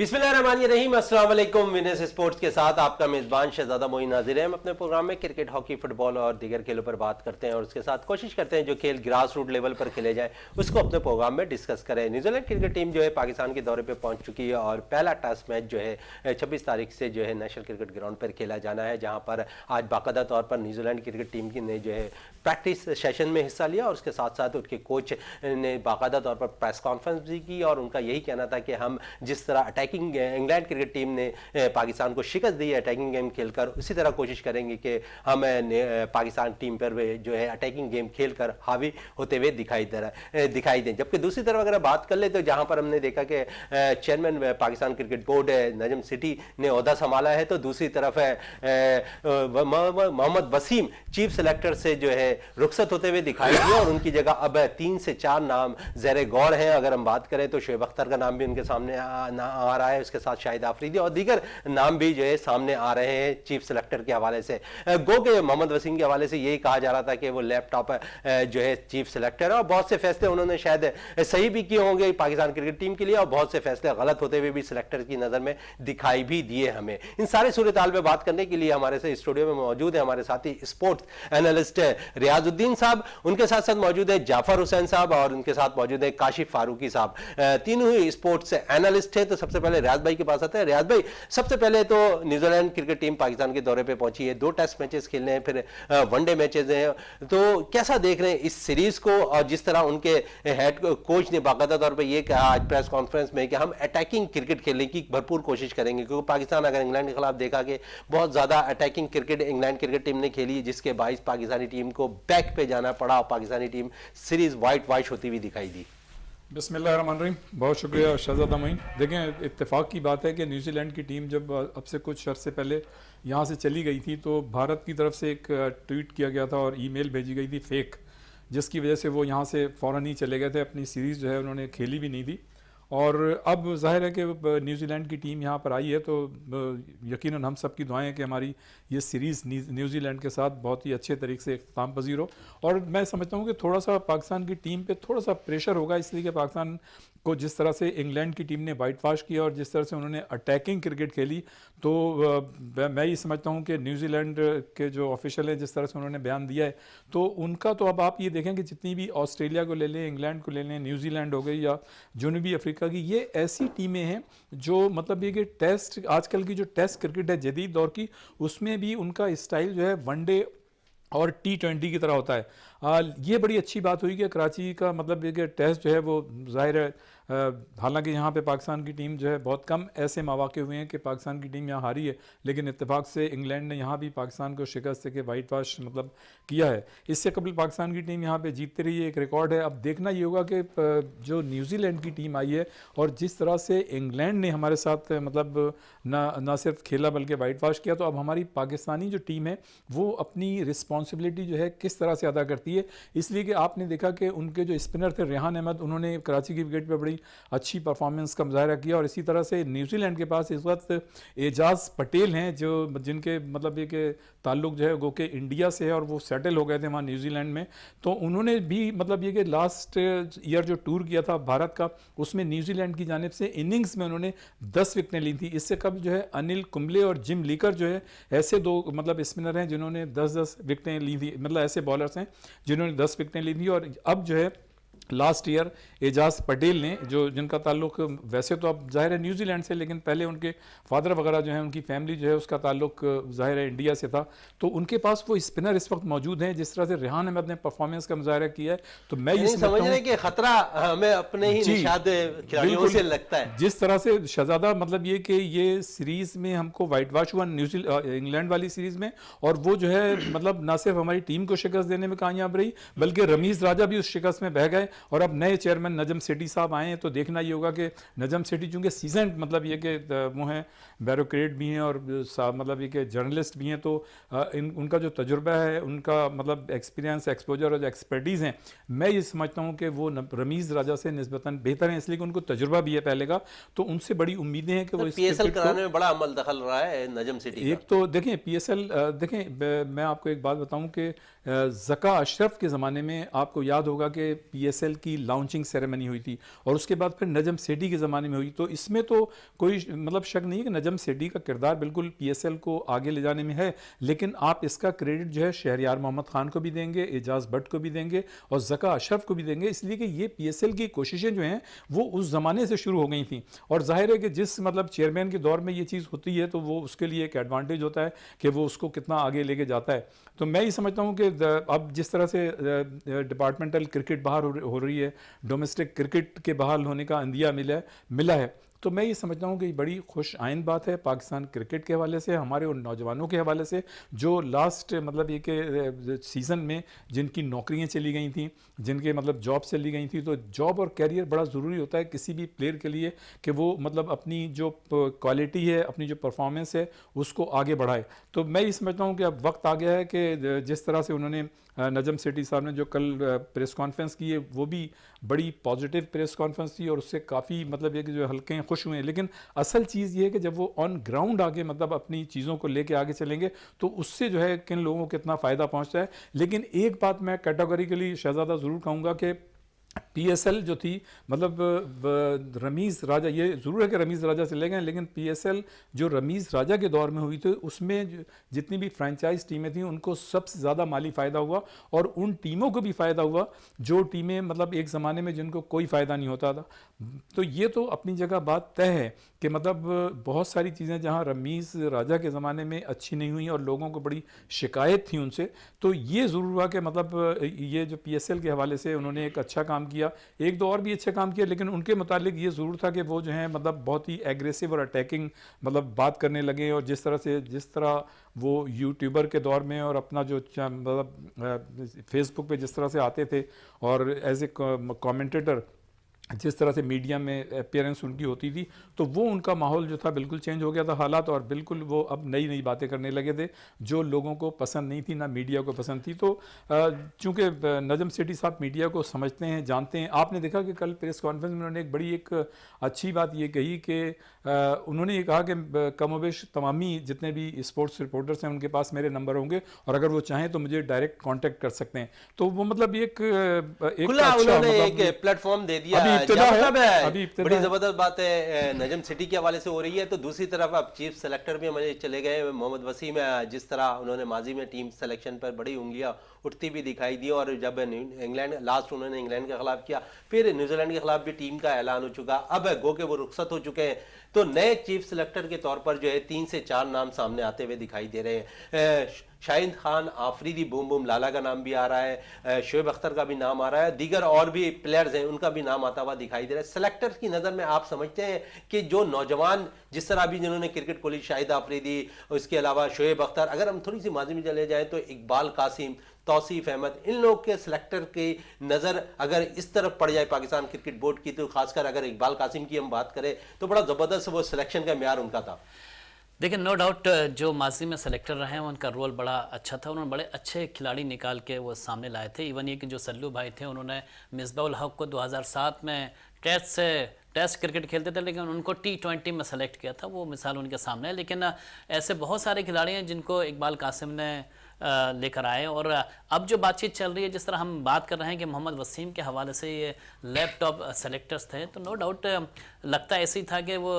बिस्मिल्लाहिर्रहमानिर्रहीम। अस्सलाम वालेकुम। विनर्स स्पोर्ट्स के साथ आपका मेज़बान शहजादा मोइन हाजिर है। हम अपने प्रोग्राम में क्रिकेट, हॉकी, फुटबॉल और दीगर खेलों पर बात करते हैं और उसके साथ कोशिश करते हैं जो खेल ग्रास रूट लेवल पर खेले जाए उसको अपने प्रोग्राम में डिस्कस करें। न्यूजीलैंड क्रिकेट टीम जो है पाकिस्तान के दौरे पर पहुंच चुकी है और पहला टेस्ट मैच जो है 26 तारीख से जो है नेशनल क्रिकेट ग्राउंड पर खेला जाना है, जहाँ पर आज बाकायदा तौर पर न्यूजीलैंड क्रिकेट टीम ने जो है प्रैक्टिस सेशन में हिस्सा लिया और उसके साथ साथ उनके कोच ने बाकायदा तौर पर प्रेस कॉन्फ्रेंस भी की और उनका यही कहना था कि हम जिस तरह अटैकिंग इंग्लैंड क्रिकेट टीम ने पाकिस्तान को शिकस्त दी है अटैकिंग गेम खेलकर, उसी तरह कोशिश करेंगे कि हम पाकिस्तान टीम पर जो है अटैकिंग गेम खेलकर हावी होते हुए दिखाई दें। जबकि दूसरी तरफ अगर बात कर ले तो जहां पर हमने देखा कि चेयरमैन पाकिस्तान क्रिकेट बोर्ड नजम सिटी ने ओहदा संभाला है, तो दूसरी तरफ मोहम्मद वसीम चीफ सेलेक्टर से जो है रुखसत होते हुए दिखाई दिए और उनकी जगह अब 3 से 4 नाम ज़ेरे गौर हैं। अगर हम बात करें तो शोएब अख्तर का नाम भी उनके सामने आ रहा है, उसके साथ शाहिद आफरीदी और दीगर नाम भी जो है सामने आ रहे हैं चीफ सेलेक्टर के हवाले से। गो के मोहम्मद वसीम के हवाले से यही कहा जा रहा था कि वो लैपटॉप जो है चीफ सेलेक्टर है और बहुत से फैसले उन्होंने शायद सही भी किए होंगे पाकिस्तान क्रिकेट टीम के लिए और बहुत से फैसले गलत होते हुए भी सिलेक्टर की नज़र में दिखाई भी दिए हमें। इन सारे सूरत हाल में बात करने के लिए हमारे से स्टूडियो में मौजूद है हमारे साथी स्पोर्ट्स एनालिस्ट रियाजुद्दीन साहब, उनके साथ साथ मौजूद है जाफर हुसैन साहब और उनके साथ मौजूद है काशिफ फारूकी साहब। तीनों ही स्पोर्ट्स एनालिस्ट है। तो सबसे पहले रियाज भाई के पास आते हैं। रियाज भाई, सबसे पहले तो न्यूजीलैंड क्रिकेट टीम पाकिस्तान के दौरे पे पहुंची है, 2 टेस्ट मैचेस खेलने हैं, फिर वनडे मैचेस हैं, तो कैसा देख रहे हैं इस सीरीज को? और जिस तरह उनके हेड कोच ने बाकायदा तौर पर यह कहा आज प्रेस कॉन्फ्रेंस में कि हम अटैकिंग क्रिकेट खेलने की भरपूर कोशिश करेंगे, क्योंकि पाकिस्तान अगर इंग्लैंड के खिलाफ देखा कि बहुत ज्यादा attacking cricket England cricket team ने खेली, जिसके बाइस पाकिस्तानी टीम को बैक पे जाना पड़ा और Pakistani team series white wash होती हुई दिखाई दी। बिस्मिल्लाहिर्रहमानिर्रहीम। बहुत शुक्रिया शहजादा मोइन। देखें, इत्तेफाक की बात है कि न्यूजीलैंड की टीम जब अब से कुछ अरसे पहले यहाँ से चली गई थी तो भारत की तरफ से एक ट्वीट किया गया था और ईमेल भेजी गई थी फेक, जिसकी वजह से वो यहाँ से फ़ौरन ही चले गए थे। अपनी सीरीज़ जो है उन्होंने खेली भी नहीं थी और अब जाहिर है कि न्यूजीलैंड की टीम यहाँ पर आई है तो यकीनन हम सब की दुआएं हैं कि हमारी ये सीरीज़ न्यूजीलैंड के साथ बहुत ही अच्छे तरीके से इख्तिताम पजीर हो। और मैं समझता हूँ कि थोड़ा सा पाकिस्तान की टीम पे थोड़ा सा प्रेशर होगा, इसलिए कि पाकिस्तान को जिस तरह से इंग्लैंड की टीम ने वाइट वॉश किया और जिस तरह से उन्होंने अटैकिंग क्रिकेट खेली, तो मैं ये समझता हूँ कि न्यूजीलैंड के जो ऑफिशियल हैं जिस तरह से उन्होंने बयान दिया है तो उनका तो अब आप ये देखें कि जितनी भी ऑस्ट्रेलिया को ले लें, इंग्लैंड को ले लें, न्यूजीलैंड हो गई या जनूबी अफ्रीका की, ये ऐसी टीमें हैं जो मतलब ये कि टेस्ट आजकल की जो टेस्ट क्रिकेट है जदीद दौर की, उसमें भी उनका स्टाइल जो है वनडे और T20 की तरह होता है। ये बड़ी अच्छी बात हुई कि कराची का मतलब ये कि टेस्ट जो है वो जाहिर है, हालांकि यहाँ पे पाकिस्तान की टीम जो है बहुत कम ऐसे मौके हुए हैं कि पाकिस्तान की टीम यहाँ हारी है, लेकिन इत्तेफाक से इंग्लैंड ने यहाँ भी पाकिस्तान को शिकस्त के वाइट वॉश मतलब किया है। इससे कबल पाकिस्तान की टीम यहाँ पे जीतती रही है, एक रिकॉर्ड है। अब देखना ये होगा कि जो न्यूजीलैंड की टीम आई है और जिस तरह से इंग्लैंड ने हमारे साथ मतलब ना सिर्फ खेला बल्कि वाइट वॉश किया, तो अब हमारी पाकिस्तानी जो टीम है वो अपनी रिस्पॉन्सिबिलिटी जो है किस तरह से अदा करती है। इसलिए कि आपने देखा कि उनके जो स्पिनर थे रेहान अहमद, उन्होंने कराची की विकेट पर बड़ी अच्छी परफॉर्मेंस का मुजाहरा किया और इसी तरह से न्यूजीलैंड के पास इस वक्त एजाज पटेल हैं जो जिनके मतलब ये कि ताल्लुक जो है गो के इंडिया से है और वो सेटल हो गए थे वहाँ न्यूजीलैंड में, तो उन्होंने भी मतलब ये कि लास्ट ईयर जो टूर किया था भारत का, उसमें न्यूजीलैंड की जानिब से इनिंग्स में उन्होंने 10 विकेटें ली थी। इससे कब जो है अनिल कुंबले और जिम लीकर जो है ऐसे 2 मतलब स्पिनर हैं जिन्होंने 10-10 विकेटें ली थी, मतलब ऐसे बॉलर्स हैं जिन्होंने 10 विकेटें ली थी। और अब जो है लास्ट ईयर एजाज पटेल ने जो जिनका ताल्लुक वैसे तो अब जाहिर है न्यूजीलैंड से, लेकिन पहले उनके फादर वगैरह जो है उनकी फैमिली जो है उसका ताल्लुक जाहिर है इंडिया से था, तो उनके पास वो स्पिनर इस वक्त मौजूद हैं। जिस तरह से रेहान अहमद ने परफॉर्मेंस का मुजाहरा किया है, तो मैं ये समझ रहे कि खतरा हमें अपने ही निशाद खिलाड़ियों से लगता है। जिस तरह से शहजादा मतलब ये कि ये सीरीज में हमको वाइट वॉश हुआ इंग्लैंड वाली सीरीज में, और वो जो है मतलब ना सिर्फ हमारी टीम को शिकस्त देने में कामयाब रही बल्कि रमीज राजा भी उस शिकस्त में बह गए और अब नए चेयरमैन नजम सेठी साहब आए हैं। तो देखना ये होगा कि नजम सेठी चूंकि सीजन मतलब ये कि वो हैं ब्यूरोक्रेट भी हैं और मतलब ये कि जर्नलिस्ट भी हैं, तो उनका जो तजुर्बा है, उनका मतलब एक्सपीरियंस, एक्सपोजर और एक्सपर्टीज़ हैं, मैं ये समझता हूँ कि वो रमीज़ राजा से निस्बतन बेहतर हैं, इसलिए कि उनको तजुर्बा भी है पहले का, तो उनसे बड़ी उम्मीदें हैं कि वो PSL कराने में बड़ा अमल दखल रहा है नजम सेठी। एक तो देखें PSL, देखें मैं आपको एक बात बताऊँ कि ज़का अशरफ के ज़माने में आपको याद होगा कि PSL PSL کی لانچنگ سیریمنی ہوئی تھی اور اس کے بعد پھر نجم سیٹھی کے زمانے میں ہوئی. تو اس میں تو کوئی مطلب شک نہیں ہے کہ نجم سیٹھی کا کردار بالکل PSL کو آگے لے جانے میں ہے, لیکن آپ اس کا کریڈٹ جو ہے شہریار محمد خان کو بھی دیں گے, اعجاز بٹ کو بھی دیں گے اور ذکا اشرف کو بھی دیں گے, اس لیے کہ یہ PSL کی کوششیں جو ہیں وہ اس زمانے سے شروع ہو گئی تھیں. اور ظاہر ہے کہ جس مطلب چیئرمین کے دور میں یہ چیز ہوتی ہے تو وہ اس کے لیے ایک ایڈوانٹیج ہوتا ہے کہ وہ اس کو کتنا آگے لے کے جاتا ہے. تو میں یہ سمجھتا ہوں کہ اب جس طرح سے ڈپارٹمنٹل کرکٹ باہر ہو رہی ہے, ڈومیسٹک کرکٹ کے بحال ہونے کا اندیہ ملا ہے, تو میں یہ سمجھتا ہوں کہ یہ بڑی خوش آئند بات ہے پاکستان کرکٹ کے حوالے سے, ہمارے ان نوجوانوں کے حوالے سے جو لاسٹ مطلب یہ کہ سیزن میں جن کی نوکریاں چلی گئی تھیں, جن کے مطلب جاب چلی گئی تھیں. تو جاب اور کیریئر بڑا ضروری ہوتا ہے کسی بھی پلیئر کے لیے کہ وہ مطلب اپنی جو کوالٹی ہے, اپنی جو پرفارمنس ہے اس کو آگے بڑھائے. تو میں یہ سمجھتا ہوں کہ اب وقت آ گیا ہے کہ جس طرح سے انہوں نے نجم سیٹھی صاحب نے جو کل پریس کانفرنس کی ہے وہ بھی بڑی پازیٹیو پریس کانفرنس تھی اور اس سے کافی مطلب یہ کہ جو حلقے ہیں خوش ہوئے ہیں. لیکن اصل چیز یہ ہے کہ جب وہ آن گراؤنڈ آگے مطلب اپنی چیزوں کو لے کے آگے چلیں گے تو اس سے جو ہے کن لوگوں کو کتنا فائدہ پہنچتا ہے. لیکن ایک بات میں کیٹیگوریکلی شہزادہ ضرور کہوں گا کہ PSL جو تھی مطلب رمیز راجہ, یہ ضرور ہے کہ رمیز راجہ سے لے گئے, لیکن PSL جو رمیز راجہ کے دور میں ہوئی تھی اس میں جتنی بھی فرینچائز ٹیمیں تھیں ان کو سب سے زیادہ مالی فائدہ ہوا اور ان ٹیموں کو بھی فائدہ ہوا جو ٹیمیں مطلب ایک زمانے میں جن کو کوئی فائدہ نہیں ہوتا تھا. تو یہ تو اپنی جگہ بات طے ہے کہ مطلب بہت ساری چیزیں جہاں رمیز راجہ کے زمانے میں اچھی نہیں ہوئیں اور لوگوں کو بڑی شکایت تھی ان سے, تو یہ ضرور ہوا کہ مطلب یہ جو PSL کے حوالے سے انہوں نے ایک اچھا کام کیا, ایک دو اور بھی اچھا کام کیا, لیکن ان کے متعلق یہ ضرور تھا کہ وہ جو ہیں مطلب بہت ہی ایگریسو اور اٹیکنگ مطلب بات کرنے لگے. اور جس طرح وہ یوٹیوبر کے دور میں اور اپنا جو مطلب فیس بک پہ جس طرح سے آتے تھے اور ایز اے کامنٹیٹر جس طرح سے میڈیا میں اپیئرنس ان کی ہوتی تھی, تو وہ ان کا ماحول جو تھا بالکل چینج ہو گیا تھا حالات, اور بالکل وہ اب نئی باتیں کرنے لگے تھے جو لوگوں کو پسند نہیں تھی, نہ میڈیا کو پسند تھی. تو چونکہ نجم سیٹھی صاحب میڈیا کو سمجھتے ہیں, جانتے ہیں, آپ نے دیکھا کہ کل پریس کانفرنس میں انہوں نے ایک بڑی ایک اچھی بات یہ کہی کہ انہوں نے یہ کہا کہ کم و بیش تمامی جتنے بھی اسپورٹس رپورٹرس ہیں ان کے پاس میرے نمبر ہوں گے اور اگر وہ چاہیں تو مجھے ڈائریکٹ کانٹیکٹ کر سکتے ہیں. تو وہ مطلب ایک پلیٹ فارم دے دیا, بڑی زبردست بات ہے نجم سیٹھی کے حوالے سے ہو رہی ہے. تو دوسری طرف اب چیف سلیکٹر بھی ہمارے چلے گئے محمد وسیم, جس طرح انہوں نے ماضی میں ٹیم سلیکشن پر بڑی انگلیاں اٹھتی بھی دکھائی دی, اور جب انگلینڈ لاسٹ انہوں نے انگلینڈ کے خلاف کیا, پھر نیوزی لینڈ کے خلاف بھی ٹیم کا اعلان ہو چکا, اب گو کہ وہ رخصت ہو چکے ہیں. تو نئے چیف سلیکٹر کے طور پر جو ہے 3 سے 4 نام سامنے آتے ہوئے دکھائی دے رہے ہیں. شاہین خان آفریدی بوم بوم لالا کا نام بھی آ رہا ہے, شعیب اختر کا بھی نام آ رہا ہے, دیگر اور بھی پلیئرز ہیں ان کا بھی نام آتا ہوا دکھائی دے رہا ہے. سلیکٹر کی نظر میں آپ سمجھتے ہیں کہ جو نوجوان جس طرح بھی جنہوں نے کرکٹ کھولی, شاہد آفریدی, اس کے علاوہ شعیب اختر, اگر ہم تھوڑی سی ماضی میں چلے جائیں تو اقبال قاسم, توصیف احمد, ان لوگ کے سلیکٹر کی نظر اگر اس طرف پڑ جائے پاکستان کرکٹ بورڈ کی, تو خاص کر اگر اقبال قاسم کی ہم بات کریں تو بڑا زبردست وہ سلیکشن کا معیار ان کا تھا. دیکھیں نو ڈاؤٹ جو ماضی میں سلیکٹر رہے ہیں ان کا رول بڑا اچھا تھا, انہوں نے بڑے اچھے کھلاڑی نکال کے وہ سامنے لائے تھے. ایون یہ کہ جو سلو بھائی تھے انہوں نے مصباح الحق کو 2007 میں ٹیسٹ کرکٹ کھیلتے تھے لیکن ان کو T20 میں سلیکٹ کیا تھا, وہ مثال ان کے سامنے ہے. لیکن ایسے بہت سارے کھلاڑی ہیں جن کو اقبال قاسم نے لے کر آئے. اور اب جو بات چیت چل رہی ہے, جس طرح ہم بات کر رہے ہیں کہ محمد وسیم کے حوالے سے یہ لیپ ٹاپ سلیکٹرز تھے, تو نو ڈاؤٹ لگتا ایسے ہی تھا کہ وہ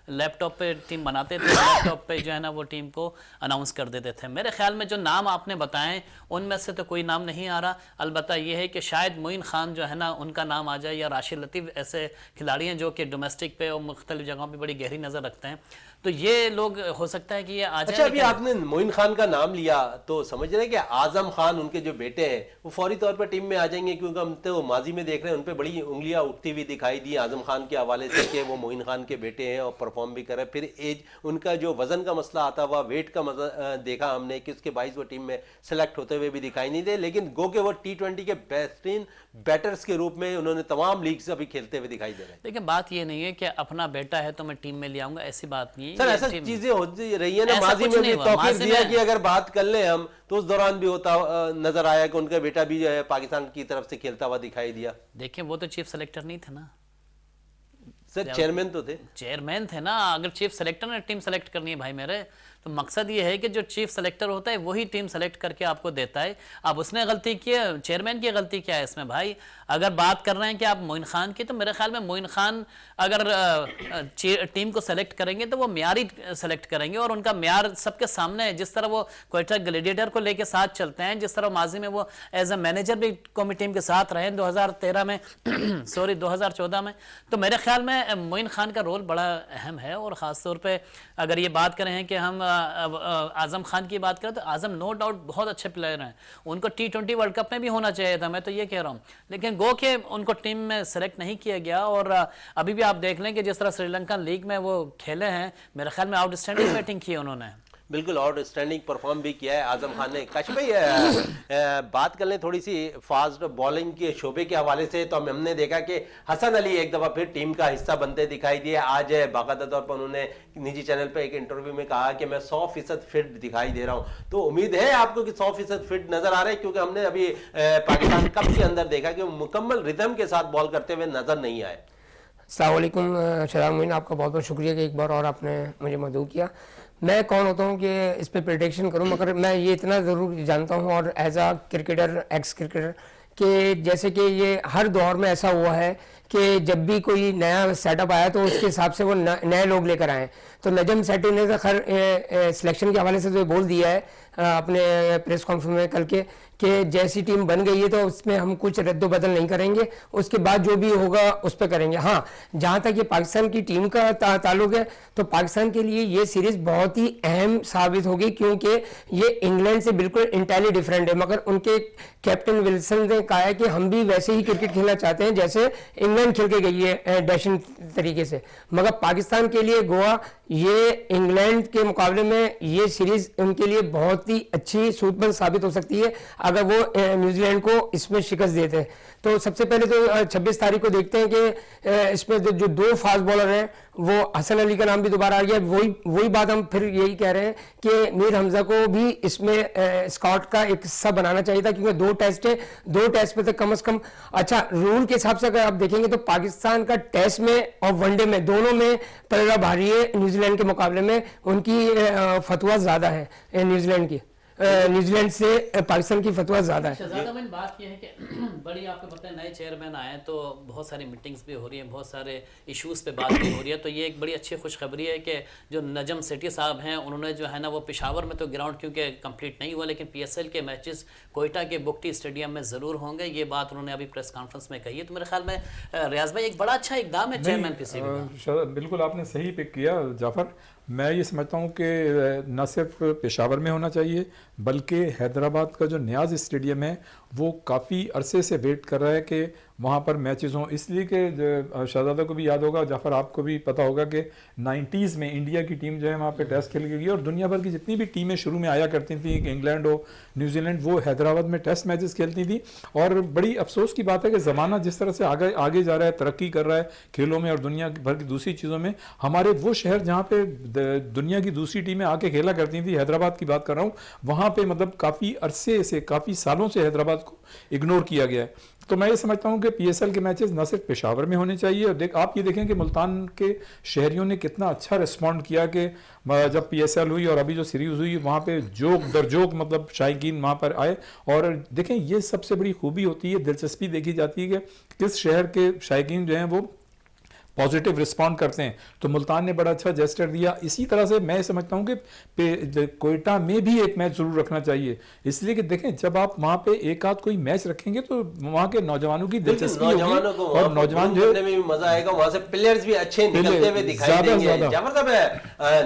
لیپ ٹاپ پہ ٹیم بناتے تھے, لیپ ٹاپ پہ جو ہے نا وہ ٹیم کو اناؤنس کر دیتے تھے. میرے خیال میں جو نام آپ نے بتائیں ان میں سے تو کوئی نام نہیں آ رہا. البتہ یہ ہے کہ شاید معین خان جو ہے نا ان کا نام آ جائے, یا راشد لطیف, ایسے کھلاڑی ہیں جو کہ ڈومیسٹک پہ اور مختلف جگہوں پہ بڑی گہری نظر رکھتے ہیں, تو یہ لوگ ہو سکتا ہے کہ یہ آ جائیں. اچھا, ابھی آپ نے معین خان کا نام لیا تو سمجھ رہے ہیں کہ اعظم خان ان کے جو بیٹے ہیں وہ فوری طور پر ٹیم میں آ جائیں گے, کیونکہ ہم تو ماضی میں دیکھ رہے ہیں ان پہ بڑی انگلیاں اٹھتی ہوئی دکھائی دی اعظم خان کے حوالے سے کہ وہ معین خان کے بیٹے ہیں اور پرفارم بھی کر رہے ہیں. پھر ایج ان کا جو وزن کا مسئلہ آتا ہوا, ویٹ کا دیکھا ہم نے کہ اس کے باعث وہ ٹیم میں سلیکٹ ہوتے ہوئے بھی دکھائی نہیں دے, لیکن گو کہ وہ T20 کے بہترین بیٹرز کے روپ میں انہوں نے تمام لیگز ابھی کھیلتے ہوئے دکھائی دے رہے ہیں. لیکن بات یہ نہیں ہے کہ اپنا بیٹا ہے تو میں ٹیم میں لے آؤں گا, ایسی بات نہیں ہے سر. ایسا چیزیں ہوتی رہی ہیں نا, ماضی میں بھی توفیق دیا کہ اگر بات کر لیں ہم تو اس دوران بھی ہوتا نظر آیا کہ ان کا بیٹا بھی جو ہے پاکستان کی طرف سے کھیلتا ہوا دکھائی دیا. دیکھیں وہ تو چیف سلیکٹر نہیں تھے نا سر, چیئرمین تو تھے, چیئرمین تھے نا. اگر چیف سلیکٹر نے ٹیم سلیکٹ کرنی ہے بھائی میرے, تو مقصد یہ ہے کہ جو چیف سلیکٹر ہوتا ہے وہی ٹیم سلیکٹ کر کے آپ کو دیتا ہے. اب اس نے غلطی کی ہے, چیئرمین کی غلطی کیا ہے اس میں بھائی؟ اگر بات کر رہے ہیں کہ آپ معین خان کی, تو میرے خیال میں معین خان اگر ٹیم کو سلیکٹ کریں گے تو وہ معیاری سلیکٹ کریں گے, اور ان کا معیار سب کے سامنے ہے. جس طرح وہ کوئٹہ گلیڈیٹر کو لے کے ساتھ چلتے ہیں, جس طرح ماضی میں وہ ایز اے مینیجر بھی قومی ٹیم کے ساتھ رہے 2013 میں سوری 2014 میں, تو میرے خیال میں معین خان کا رول بڑا اہم ہے. اور خاص طور پہ اگر یہ بات کریں کہ ہم اعظم خان کی بات کریں تو اعظم نو ڈاؤٹ بہت اچھے پلیئر ہیں, ان کو T20 ورلڈ کپ میں بھی ہونا چاہیے تھا, میں تو یہ کہہ رہا ہوں, لیکن گو کہ ان کو ٹیم میں سلیکٹ نہیں کیا گیا. اور ابھی بھی آپ دیکھ لیں کہ جس طرح سری لنکا لیگ میں وہ کھیلے ہیں, میرے خیال میں آؤٹ اسٹینڈنگ بیٹنگ کی انہوں نے, بالکل آؤٹ اسٹینڈنگ پرفارم بھی کیا ہے اعظم خان نے. کش بھائی بات کر لیں تھوڑی سی فاسٹ بالنگ کے شعبے کے حوالے سے, تو ہم نے دیکھا کہ حسن علی ایک دفعہ پھر ٹیم کا حصہ بنتے دکھائی دیے. آج باقاعدہ طور پر انہوں نے نجی چینل پہ ایک انٹرویو میں کہا کہ میں 100% فٹ دکھائی دے رہا ہوں. تو امید ہے آپ کو کہ 100% فٹ نظر آ رہے ہیں, کیونکہ ہم نے ابھی پاکستان کپ کے اندر دیکھا کہ مکمل ردم کے ساتھ بال کرتے ہوئے نظر نہیں آئے. السلام علیکم شہزاد معین, آپ کا بہت بہت شکریہ کہ ایک بار اور آپ نے مجھے مدعو کیا. میں کون ہوتا ہوں کہ اس پہ پریڈکشن کروں, مگر میں یہ اتنا ضرور جانتا ہوں, اور as a cricketer, x cricketer, کہ جیسے کہ یہ ہر دور میں ایسا ہوا ہے کہ جب بھی کوئی نیا سیٹ اپ آیا تو اس کے حساب سے وہ نئے لوگ لے کر آئے. تو نجم سیٹھی نے خیر سلیکشن کے حوالے سے تو بول دیا ہے اپنے پریس کانفرنس میں کل کے, کہ جیسی ٹیم بن گئی ہے تو اس میں ہم کچھ رد و بدل نہیں کریں گے, اس کے بعد جو بھی ہوگا اس پہ کریں گے. ہاں, جہاں تک یہ پاکستان کی ٹیم کا تعلق ہے تو پاکستان کے لیے یہ سیریز بہت ہی اہم ثابت ہوگی, کیونکہ یہ انگلینڈ سے بالکل انٹائرلی ڈفرینٹ ہے. مگر ان کے کیپٹن ولسن نے کہا ہے کہ ہم بھی ویسے ہی کرکٹ کھیلنا چاہتے ہیں جیسے انگلینڈ کھیل کے گئی ہے ڈیشنگ طریقے سے. مگر پاکستان کے لیے گوا یہ انگلینڈ کے مقابلے میں یہ سیریز ان کے لیے بہت ہی اچھی سود بند ثابت ہو سکتی ہے اگر وہ نیوزی لینڈ کو اس میں شکست دیتے ہیں. تو سب سے پہلے تو 26 تاریخ کو دیکھتے ہیں کہ اس میں جو دو فاسٹ بالر ہیں وہ حسن علی کا نام بھی دوبارہ آ گیا. وہی بات ہم پھر یہی کہہ رہے ہیں کہ میر حمزہ کو بھی اس میں اسکواڈ کا ایک حصہ بنانا چاہیے تھا, کیونکہ 2 ٹیسٹ ہے, 2 ٹیسٹ پہ تو کم از کم. اچھا, رول کے حساب سے اگر آپ دیکھیں گے تو پاکستان کا ٹیسٹ میں اور ون ڈے میں دونوں میں پلڑا بھاری ہے نیوزی لینڈ کے مقابلے میں. ان کی فتویٰ زیادہ ہے نیوزی لینڈ کی, نیوزی لینڈ سے پاکستان کی فتویٰ زیادہ ہے. شہزادہ میں بات یہ ہے کہ بڑی آپ کو پتہ ہے نئے چیئرمین آئے تو بہت ساری میٹنگز بھی ہو رہی ہیں, بہت سارے ایشوز پہ بات بھی ہو رہی ہے. تو یہ ایک بڑی اچھی خوشخبری ہے کہ جو نجم سیٹھی صاحب ہیں انہوں نے جو ہے نا وہ پشاور میں تو گراؤنڈ کیونکہ کمپلیٹ نہیں ہوا, لیکن PSL کے میچز کوئٹہ کے بکٹی اسٹیڈیم میں ضرور ہوں گے. یہ بات انہوں نے ابھی پریس کانفرنس میں کہی ہے. تو میرے خیال میں ریاض بھائی ایک بڑا اچھا اقدام ہے چیئرمین PCB کا. بالکل آپ نے صحیح پک کیا جعفر. میں یہ سمجھتا ہوں کہ نہ صرف پشاور میں ہونا چاہیے بلکہ حیدرآباد کا جو نیاز اسٹیڈیم ہے وہ کافی عرصے سے ویٹ کر رہا ہے کہ وہاں پر میچز ہوں. اس لیے کہ شہزادہ کو بھی یاد ہوگا, جعفر آپ کو بھی پتہ ہوگا کہ 90s میں انڈیا کی ٹیم جو ہے وہاں پہ ٹیسٹ کھیل کے گئی, اور دنیا بھر کی جتنی بھی ٹیمیں شروع میں آیا کرتی تھیں کہ انگلینڈ ہو نیوزی لینڈ, وہ حیدرآباد میں ٹیسٹ میچز کھیلتی تھی. اور بڑی افسوس کی بات ہے کہ زمانہ جس طرح سے آگے جا رہا ہے, ترقی کر رہا ہے کھیلوں میں اور دنیا بھر کی دوسری چیزوں میں, ہمارے وہ شہر جہاں پہ دنیا کی دوسری ٹیمیں آ کے کھیلا کرتی تھیں, حیدرآباد کی بات کر رہا ہوں, وہاں پہ مطلب کافی عرصے سے, کافی سالوں سے حیدرآباد کو اگنور کیا گیا ہے. تو میں یہ سمجھتا ہوں کہ PSL کے میچز نہ صرف پشاور میں ہونے چاہیے. اور آپ یہ دیکھیں کہ ملتان کے شہریوں نے کتنا اچھا ریسپونڈ کیا کہ جب PSL ہوئی اور ابھی جو سیریز ہوئی وہاں پہ جوک در جوک مطلب شائقین وہاں پر آئے. اور دیکھیں یہ سب سے بڑی خوبی ہوتی ہے, دلچسپی دیکھی جاتی ہے کہ کس شہر کے شائقین جو ہیں وہ پازیٹیو رسپونڈ کرتے ہیں. تو ملتان نے بڑا اچھا جیسٹر دیا. اسی طرح سے میں سمجھتا ہوں کہ کوئٹہ میں بھی ایک میچ ضرور رکھنا چاہیے, اس لیے کہ دیکھیں جب آپ وہاں پہ ایک آدھ کوئی میچ رکھیں گے تو وہاں کے نوجوانوں کی دلچسپی ہوگی اور نوجوان جو میں مزہ آئے گا, وہاں سے پلیئرز بھی اچھے نکلتے ہوئے دکھائی دیں گے. جعفر صاحب,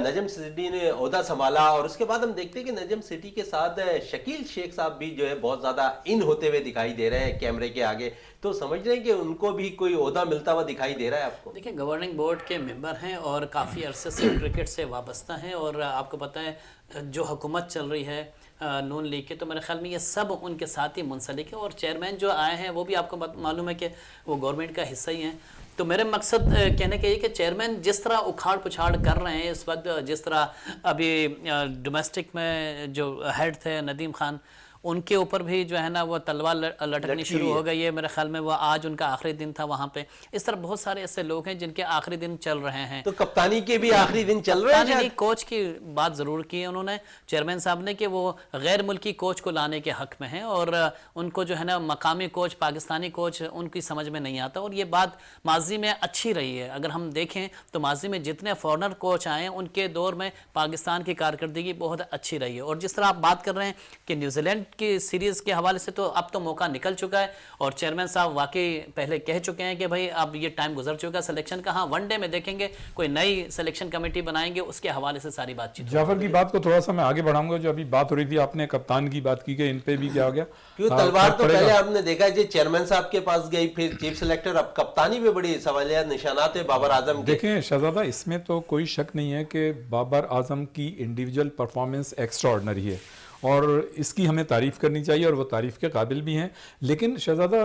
نجم سیٹھی نے عہدہ سنبھالا اور اس کے بعد ہم دیکھتے ہیں کہ نجم سیٹھی کے ساتھ شکیل شیخ صاحب بھی جو ہے بہت زیادہ ان ہوتے ہوئے دکھائی دے رہے ہیں کیمرے کے آگے. تو سمجھ رہے ہیں کہ ان کو بھی کوئی عہدہ ملتا ہوا دکھائی دے رہا ہے آپ کو؟ دیکھیں گورننگ بورڈ کے ممبر ہیں اور کافی عرصے سے کرکٹ سے وابستہ ہیں, اور آپ کو پتہ ہے جو حکومت چل رہی ہے نون لیگ کے, تو میرے خیال میں یہ سب ان کے ساتھ ہی منسلک ہے. اور چیئرمین جو آئے ہیں وہ بھی آپ کو معلوم ہے کہ وہ گورنمنٹ کا حصہ ہی ہیں. تو میرے مقصد کہنے کے یہ کہ چیئرمین جس طرح اکھاڑ پچھاڑ کر رہے ہیں اس وقت, جس طرح ابھی ڈومیسٹک میں جو ہیڈ تھے ندیم خان, ان کے اوپر بھی جو ہے نا وہ تلوار لٹکنی شروع ہو گئی ہے. میرے خیال میں وہ آج ان کا آخری دن تھا وہاں پہ. اس طرح بہت سارے ایسے لوگ ہیں جن کے آخری دن چل رہے ہیں. تو کپتانی کے بھی آخری دن چل رہے ہیں. کپتانی کوچ کی بات ضرور کی ہے انہوں نے چیئرمین صاحب نے کہ وہ غیر ملکی کوچ کو لانے کے حق میں ہیں اور ان کو جو ہے نا مقامی کوچ پاکستانی کوچ ان کی سمجھ میں نہیں آتا. اور یہ بات ماضی میں اچھی رہی ہے. اگر ہم دیکھیں تو ماضی میں جتنے فورنر کوچ آئے ہیں ان کے دور میں پاکستان کی کارکردگی بہت اچھی رہی ہے. اور جس طرح آپ بات کر رہے ہیں کہ نیوزی لینڈ کی سیریز کے حوالے سے تو اب تو موقع نکل چکا ہے اور چیئرمین صاحب واقعی پہلے کہہ چکے ہیں کہ بھائی اب یہ ٹائم گزر چکا سلیکشن کا. ہاں ون ڈے میں دیکھیں گے کوئی نئی سلیکشن کمیٹی بنائیں گے, اس کے حوالے سے ساری بات چیت. جعفر کی بات کو تھوڑا سا میں آگے بڑھاؤں گا. جو ابھی بات ہو رہی تھی آپ نے کپتان کی بات کی کہ ان پہ بھی کیا ہو گیا, کیوں تلوار تو پہلے آپ نے دیکھا جی چیئرمین صاحب کے پاس گئی, پھر چیف سلیکٹر, اب کپتانی پہ بڑی سوالیات نشانات ہیں بابر اعظم کے. دیکھیں شہزادہ, اس میں تو کوئی شک نہیں ہے کہ بابر اعظم کی انڈیویجول پرفارمنس ایکسٹرا آرڈنری ہے اور اس کی ہمیں تعریف کرنی چاہیے اور وہ تعریف کے قابل بھی ہیں. لیکن شہزادہ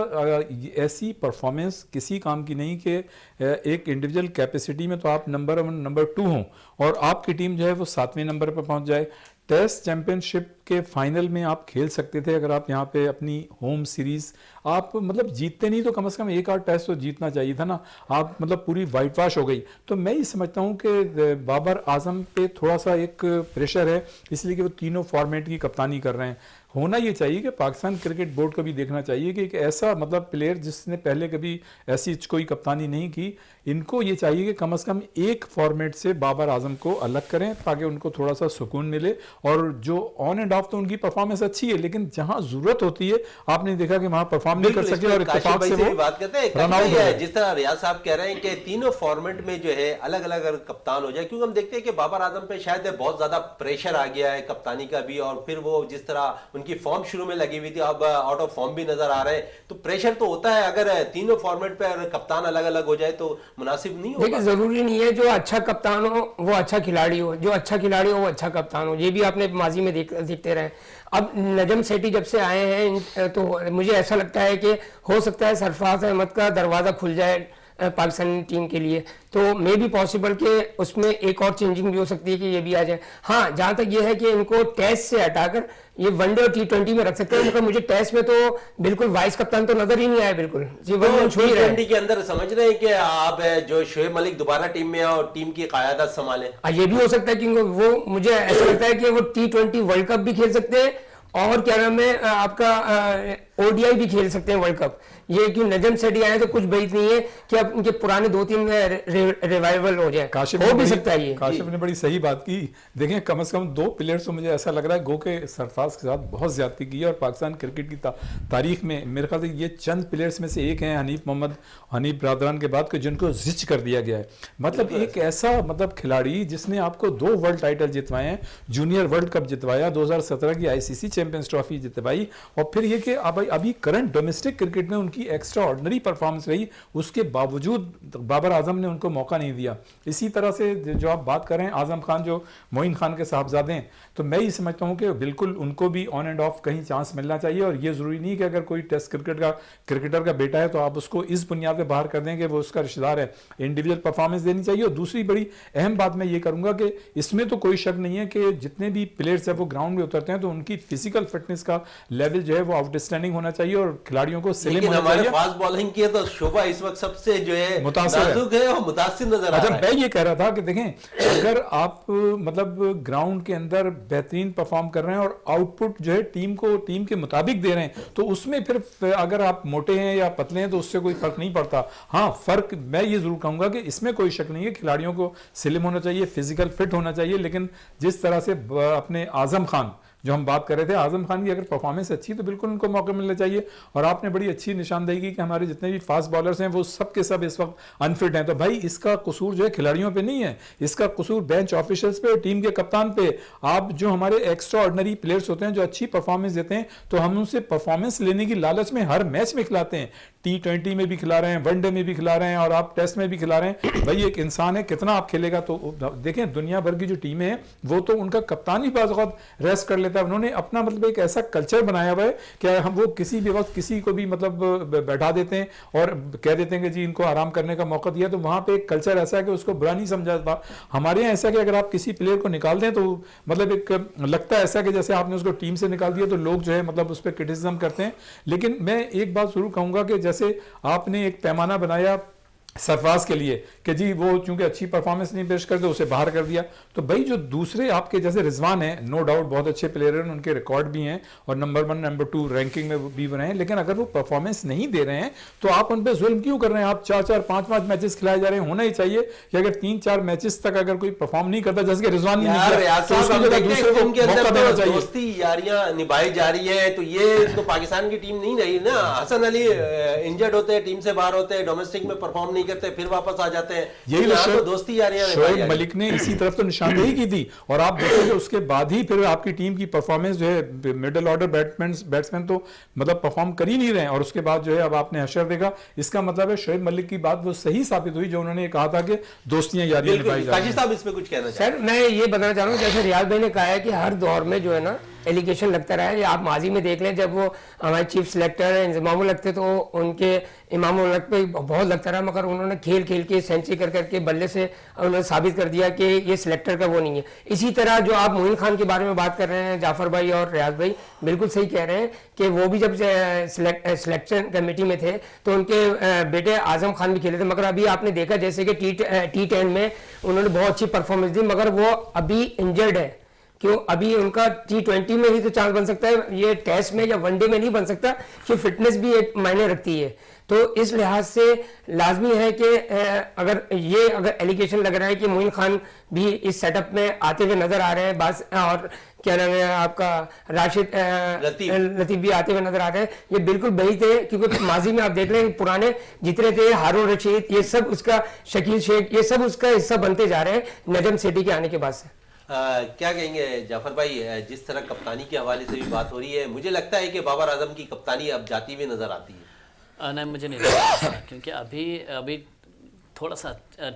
ایسی پرفارمنس کسی کام کی نہیں کہ ایک انڈیویجول کیپیسٹی میں تو آپ نمبر 1 نمبر 2 ہوں اور آپ کی ٹیم جو ہے وہ 7ویں نمبر پہ پہنچ جائے. ٹیسٹ چیمپئن شپ کے فائنل میں آپ کھیل سکتے تھے اگر آپ یہاں پہ اپنی ہوم سیریز آپ مطلب جیتتے نہیں تو کم از کم ایک آدھ ٹیسٹ تو جیتنا چاہیے تھا نا. آپ مطلب پوری وائٹ واش ہو گئی. تو میں یہ سمجھتا ہوں کہ بابر اعظم پہ تھوڑا سا ایک پریشر ہے اس لیے کہ وہ تینوں فارمیٹ کی کپتانی کر رہے ہیں. ہونا یہ چاہیے کہ پاکستان کرکٹ بورڈ کو بھی دیکھنا چاہیے کہ ایک ایسا مطلب پلیئر جس نے پہلے کبھی ایسی کوئی کپتانی نہیں کی, ان کو یہ چاہیے کہ کم از کم ایک فارمیٹ سے بابر اعظم کو الگ کریں تاکہ ان کو تھوڑا سا سکون ملے. اور جو آن اینڈ آف تو ان کی پرفارمنس اچھی ہے لیکن جہاں ضرورت ہوتی ہے آپ نے دیکھا کہ وہاں پرفارم نہیں کر سکے اور اتفاق سے وہ بات کرتے ہیں. جس طرح ریاض صاحب کہہ رہے ہیں کہ تینوں فارمیٹ میں جو ہے الگ الگ اگر کپتان ہو جائے, کیونکہ ہم دیکھتے ہیں کہ بابر اعظم پہ شاید بہت زیادہ پریشر آ گیا ہے کپتانی کا بھی, اور پھر وہ جس طرح ان کی فارم شروع میں لگی ہوئی تھی اب آؤٹ آف فارم بھی نظر آ رہے ہیں, تو پریشر تو ہوتا ہے. اگر تینوں فارمیٹ پہ اگر کپتان الگ الگ ہو جائے تو مناسب نہیں ہوگا. دیکھیں ضروری نہیں ہے جو اچھا کپتان ہو وہ اچھا کھلاڑی ہو, جو اچھا کھلاڑی ہو وہ اچھا کپتان ہو. یہ بھی آپ نے ماضی میں دیکھتے رہے. اب نجم سیٹھی جب سے آئے ہیں تو مجھے ایسا لگتا ہے کہ ہو سکتا ہے سرفراز احمد کا دروازہ کھل جائے پاکستانی ٹیم کے لیے, تو مے بھی پاسبل کہ اس میں ایک اور چینجنگ بھی ہو سکتی ہے کہ یہ بھی آ جائے. ہاں جہاں تک یہ ہے کہ ان کو ٹیسٹ سے ہٹا کر یہ ون ڈے اور T20 میں رکھ سکتے ہیں. مطلب مجھے ٹیسٹ میں تو بالکل وائس کپتان تو نظر ہی نہیں آیا بالکل. T20 کے اندر سمجھ رہے ہیں کہ آپ جو شعیب ملک دوبارہ ٹیم میں اور ٹیم کی قیادت سنبھالیں. یہ بھی ہو سکتا ہے کیونکہ وہ مجھے ایسا لگتا ہے کہ وہ T20 ورلڈ کپ بھی کھیل سکتے ہیں اور کیا نام ہے آپ کا ODI بھی کھیل سکتے ہیں ورلڈ کپ. یہ کہ نجم سیٹھی آئے تو کچھ بعید نہیں ہے کہ اب ان کے پرانے 2-3 ریوائیول ہو جائے. ہو بھی سکتا ہے یہ. کاشف نے بڑی صحیح بات کی. دیکھیں کم از کم 2 پلیئرز تو مجھے ایسا لگ رہا ہے گو کہ سرفراز کے ساتھ بہت زیادتی کی ہے اور پاکستان کرکٹ کی تاریخ میں میرے خیال سے یہ چند پلیئرز میں سے ایک ہیں حنیف برادران کے بعد جن کو زچ کر دیا گیا ہے. مطلب ایک ایسا مطلب کھلاڑی جس نے آپ کو 2 ورلڈ ٹائٹل جتوائے ہیں, جونیئر ورلڈ کپ جتوایا, 2017 کی ICC چیمپئنز ٹرافی جتوائی, اور پھر یہ کہ ابھی کرنٹ ڈومیسٹک کرکٹ میں ان کی ایکسٹرا آرڈنری پرفارمنس رہی, اس کے باوجود بابر اعظم نے ان کو موقع نہیں دیا. اسی طرح سے جو آپ بات کر رہے ہیں اعظم خان جو معین خان کے صاحبزادے ہیں, تو میں یہ سمجھتا ہوں کہ بالکل ان کو بھی آن اینڈ آف کہیں چانس ملنا چاہیے. اور یہ ضروری نہیں کہ اگر کوئی ٹیسٹ کرکٹر کا بیٹا ہے تو آپ اس کو اس بنیاد پہ باہر کر دیں کہ وہ اس کا رشتہ دار ہے. انڈیویجول پرفارمنس دینی چاہیے. اور دوسری بڑی اہم بات میں یہ کروں گا کہ اس میں تو کوئی شک نہیں ہے کہ جتنے بھی پلیئرز ہیں وہ گراؤنڈ میں اترتے ہیں تو ان کی فزیکل فٹنس کا لیول جو ہے وہ آؤٹ اسٹینڈنگ ہونا چاہیے اور کھلاڑیوں کو سلم ہونا چاہیے. فاسٹ بالنگ کی تو شعبہ اس وقت سب سے جو ہے نازک ہے اور متاثر نظر آ رہا ہے. میں یہ کہہ رہا تھا کہ دیکھیں اگر آپ مطلب گراؤنڈ کے اندر بہترین پرفارم کر رہے ہیں اور آؤٹ پٹ جو ہے ٹیم کے مطابق دے رہے ہیں تو اس میں پھر اگر آپ موٹے ہیں یا پتلے ہیں تو اس سے کوئی فرق نہیں پڑتا. ہاں فرق میں یہ ضرور کہوں گا کہ اس میں کوئی شک نہیں ہے کھلاڑیوں کو سلم ہونا چاہیے, فزیکل فٹ ہونا چاہیے. لیکن جس طرح سے اپنے اعظم خان جو ہم بات کر رہے تھے, اعظم خان کی اگر پرفارمنس اچھی تو بالکل ان کو موقع ملنا چاہیے. اور آپ نے بڑی اچھی نشاندہی کی کہ ہمارے جتنے بھی فاسٹ بالرز ہیں وہ سب کے سب اس وقت انفٹ ہیں. تو بھائی اس کا قصور جو ہے کھلاڑیوں پہ نہیں ہے, اس کا قصور بینچ آفیشلز پہ اور ٹیم کے کپتان پہ. آپ جو ہمارے ایکسٹرا آرڈنری پلیئرز ہوتے ہیں جو اچھی پرفارمنس دیتے ہیں تو ہم ان سے پرفارمنس لینے کی لالچ میں ہر میچ میں کھلاتے ہیں. T20 میں بھی کھلا رہے ہیں, ون ڈے میں بھی کھلا رہے ہیں اور آپ ٹیسٹ میں بھی کھلا رہے ہیں. بھائی ایک انسان ہے, کتنا آپ کھیلے گا. تو دیکھیں دنیا بھر کی جو ٹیمیں ہیں وہ تو ان کا کپتان ہی بعض اوقات ریسٹ کر لیتا देता है। उन्होंने अपना मतलब एक ऐसा कल्चर बनाया हुआ है कि हम वो किसी भी वक्त किसी को भी मतलब बैठा देते हैं और कह देते हैं कि जी इनको आराम करने का मौका दिया, तो वहां पे एक कल्चर ऐसा है कि उसको बुरा नहीं समझा जाता। हमारे यहाँ ऐसा कि अगर आप किसी प्लेयर को निकाल दें तो मतलब एक लगता है ऐसा कि जैसे आपने उसको टीम से निकाल दिया, तो लोग जो है मतलब उस पर क्रिटिसिज्म करते हैं। लेकिन मैं एक बात जरूर कहूंगा कि जैसे आपने एक पैमाना बनाया सरफराज के लिए कि जी वो चूंकि अच्छी परफॉर्मेंस नहीं पेश करते उसे बाहर कर दिया, तो भाई जो दूसरे आपके जैसे रिजवान हैं, नो डाउट बहुत अच्छे प्लेयर हैं, उनके रिकॉर्ड भी हैं और नंबर 1 नंबर 2 रैंकिंग में भी बने हैं, लेकिन अगर वो परफॉर्मेंस नहीं दे रहे हैं तो आप उन पे जुल्म क्यों कर रहे हैं? आप 4-4 5-5 मैचेस खिलाए जा रहे हैं। होना ही चाहिए कि अगर 3-4 मैचेस तक अगर कोई परफॉर्म नहीं करता, जैसे कि रिजवान ने नहीं किया, तो उसकी जगह दूसरे को मौका देना चाहिए। दोस्ती यारियां निभाई जा रही है, तो ये तो पाकिस्तान की टीम नहीं रही ना। हसन अली इंजर्ड होते हैं, टीम से बाहर होते हैं, डोमेस्टिक में परफॉर्म नहीं करते, फिर वापस आ जाते हैं। यही तो दोस्ती यारियां शोएब मलिक ने इसी तरफ तो निशानदेही की थी, और आप देखोगे उसके बाद ही फिर आपकी टीम की परफॉर्मेंस जो है, मिडिल ऑर्डर बैट्समैन तो मतलब परफॉर्म कर ही नहीं रहे हैं, और उसके बाद जो है अब आपने हशर देखा। इसका मतलब है शोएब मलिक की बात वो सही साबित हुई जो उन्होंने कहा था कि दोस्तियां यारियां निभाई जा रही हैं। साहब इस पे कुछ कहना चाहिए? सर मैं ये बताना चाह रहा हूँ, जैसे रियाज भाई ने कहा है कि हर दौर में जो है ना एलिगेशन लगता रहा है। आप माजी में देख लें, जब वो हमारे चीफ सिलेक्टर इंजमामुल हक थे तो उनके इमामुल हक पे बहुत लगता रहा, मगर उन्होंने खेल खेल के सेंचुरी कर करके बल्ले से उन्होंने साबित कर दिया कि ये सिलेक्टर का वो नहीं है। इसी तरह जो आप मोइन खान के बारे में बात कर रहे हैं, जाफर भाई और रियाज भाई बिल्कुल सही कह रहे हैं कि वो भी जब सिलेक्शन कमेटी में थे तो उनके बेटे आजम खान भी खेले थे, मगर अभी आपने देखा जैसे कि T10 में उन्होंने बहुत अच्छी परफॉर्मेंस दी, मगर वो अभी इंजर्ड है। क्यों? अभी उनका T20 में ही तो चांस बन सकता है, ये टेस्ट में या वनडे में नहीं बन सकता, कि फिटनेस भी एक मायने रखती है। तो इस लिहाज से लाजमी है कि अगर एलिगेशन लग रहा है कि मोइन खान भी इस सेटअप में आते हुए नजर आ रहे हैं, बास और क्या नाम है आपका राशिद लतीफ भी आते हुए नजर आ रहे हैं, ये बिल्कुल बही थे। क्योंकि माजी में आप देख लें पुराने जितने थे, हारून रशीद, ये सब उसका, शकील शेख, ये सब उसका हिस्सा बनते जा रहे हैं नजम सेठी के आने के बाद से। क्या कहेंगे जाफर भाई, जिस तरह कप्तानी के हवाले से भी बात हो रही है, मुझे लगता है कि बाबर आजम की कप्तानी अब जाती हुई नजर आती है। नहीं, मुझे नहीं लगता, क्योंकि अभी थोड़ा सा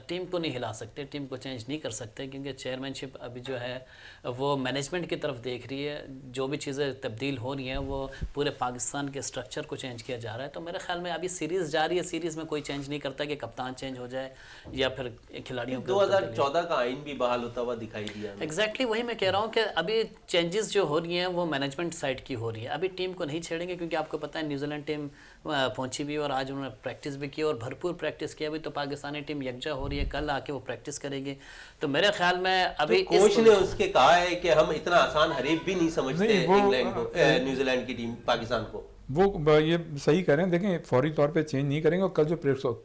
टीम को नहीं हिला सकते, टीम को चेंज नहीं कर सकते, क्योंकि चेयरमैनशिप अभी जो है वो मैनेजमेंट की तरफ देख रही है। जो भी चीज़ें तब्दील हो रही हैं वो पूरे पाकिस्तान के स्ट्रक्चर को चेंज किया जा रहा है। तो मेरे ख्याल में अभी सीरीज़ जा रही है, सीरीज़ में कोई चेंज नहीं करता कि कप्तान चेंज हो जाए या फिर खिलाड़ियों को। 2014 का आइन भी बहाल होता हुआ दिखाई दिया। एग्जैक्टली वही मैं कह रहा हूँ कि अभी चेंजेस जो हो रही हैं वो मैनेजमेंट साइड की हो रही है। अभी टीम को नहीं छेड़ेंगे, क्योंकि आपको पता है न्यूजीलैंड टीम पहुंची भी और आज उन्होंने प्रैक्टिस भी की और भरपूर प्रैक्टिस किया। अभी तो पाकिस्तानी टीम यकजा हो रही है, कल आके वो प्रैक्टिस करेगी। तो मेरे ख्याल में अभी तो कोच ने उसके कहा है कि हम इतना आसान हरीफ भी नहीं समझते इंग्लैंड को, न्यूजीलैंड की टीम पाकिस्तान को। वो ये सही कह रहे हैं। देखें फौरी तौर पे चेंज नहीं करेंगे। और कल जो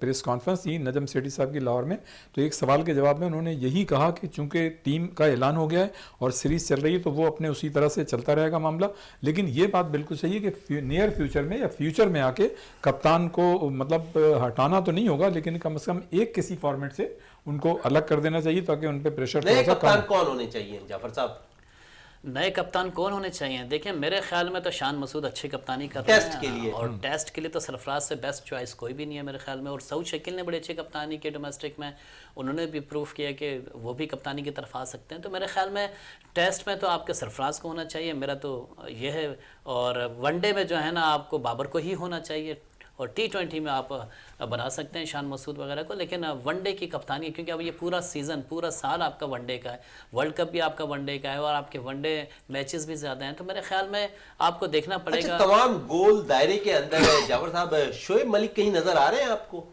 प्रेस कॉन्फ्रेंस थी नजम सेठी साहब की लाहौर में, तो एक सवाल के जवाब में उन्होंने यही कहा कि चूंकि टीम का ऐलान हो गया है और सीरीज चल रही है तो वो अपने उसी तरह से चलता रहेगा मामला। लेकिन ये बात बिल्कुल सही है कि नियर फ्यूचर में या फ्यूचर में आके कप्तान को मतलब हटाना तो नहीं होगा, लेकिन कम से कम एक किसी फॉर्मेट से उनको अलग कर देना चाहिए ताकि उन पर प्रेशर नए कप्तान कौन होने चाहिए जाफर साहब? नए कप्तान कौन होने चाहिए? देखिए मेरे ख्याल में तो शान मसूद अच्छी कप्तानी कर रहे हैं टेस्ट के लिए, और टेस्ट के लिए तो सरफराज से बेस्ट चॉइस कोई भी नहीं है मेरे ख्याल में। और सऊद शकील ने बड़ी अच्छी कप्तानी की डोमेस्टिक में, उन्होंने भी प्रूफ किया कि वो भी कप्तानी की तरफ आ सकते हैं। तो मेरे ख्याल में टेस्ट में तो आपके सरफराज को होना चाहिए, मेरा तो ये है। और वनडे में जो है ना आपको बाबर को ही होना चाहिए, और T20 में आप बना सकते हैं शान मसूद वगैरह को। लेकिन वनडे की कप्तानी, क्योंकि अब ये पूरा सीज़न पूरा साल आपका वनडे का है, वर्ल्ड कप भी आपका वनडे का है और आपके वनडे मैचेस भी ज़्यादा हैं, तो मेरे ख्याल में आपको देखना पड़ेगा। अच्छा, तमाम गोल दायरे के अंदर है जाफर साहब, शोएब मलिक कहीं नज़र आ रहे हैं आपको?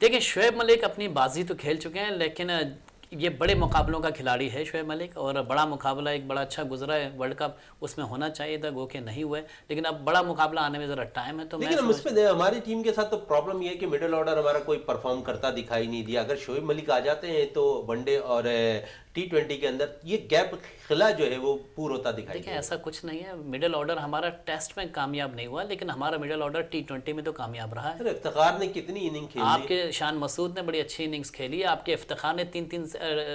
देखिए शोएब मलिक अपनी बाजी तो खेल चुके हैं, लेकिन ये बड़े मुकाबलों का खिलाड़ी है शोएब मलिक, और बड़ा मुकाबला एक बड़ा अच्छा गुजरा है वर्ल्ड कप, उसमें होना चाहिए था, गो के नहीं हुए। लेकिन अब बड़ा मुकाबला आने में ज़रा टाइम है। तो लेकिन हम इसमें हमारी टीम के साथ तो प्रॉब्लम ये है कि मिडिल ऑर्डर हमारा कोई परफॉर्म करता दिखाई नहीं दिया। अगर शोएब मलिक आ जाते हैं तो वनडे और T20 के अंदर ये गैप खिला जो है वो पूरा होता दिखाई। देखिए ऐसा कुछ नहीं है, मिडिल ऑर्डर हमारा टेस्ट में कामयाब नहीं हुआ, लेकिन हमारा मिडिल ऑर्डर T20 में तो कामयाब रहा है। इफ्तिखार ने कितनी इनिंग खेली? आपके शान मसूद ने बड़ी अच्छी इनिंग्स खेली है, आपके इफ्तिखार ने 3-3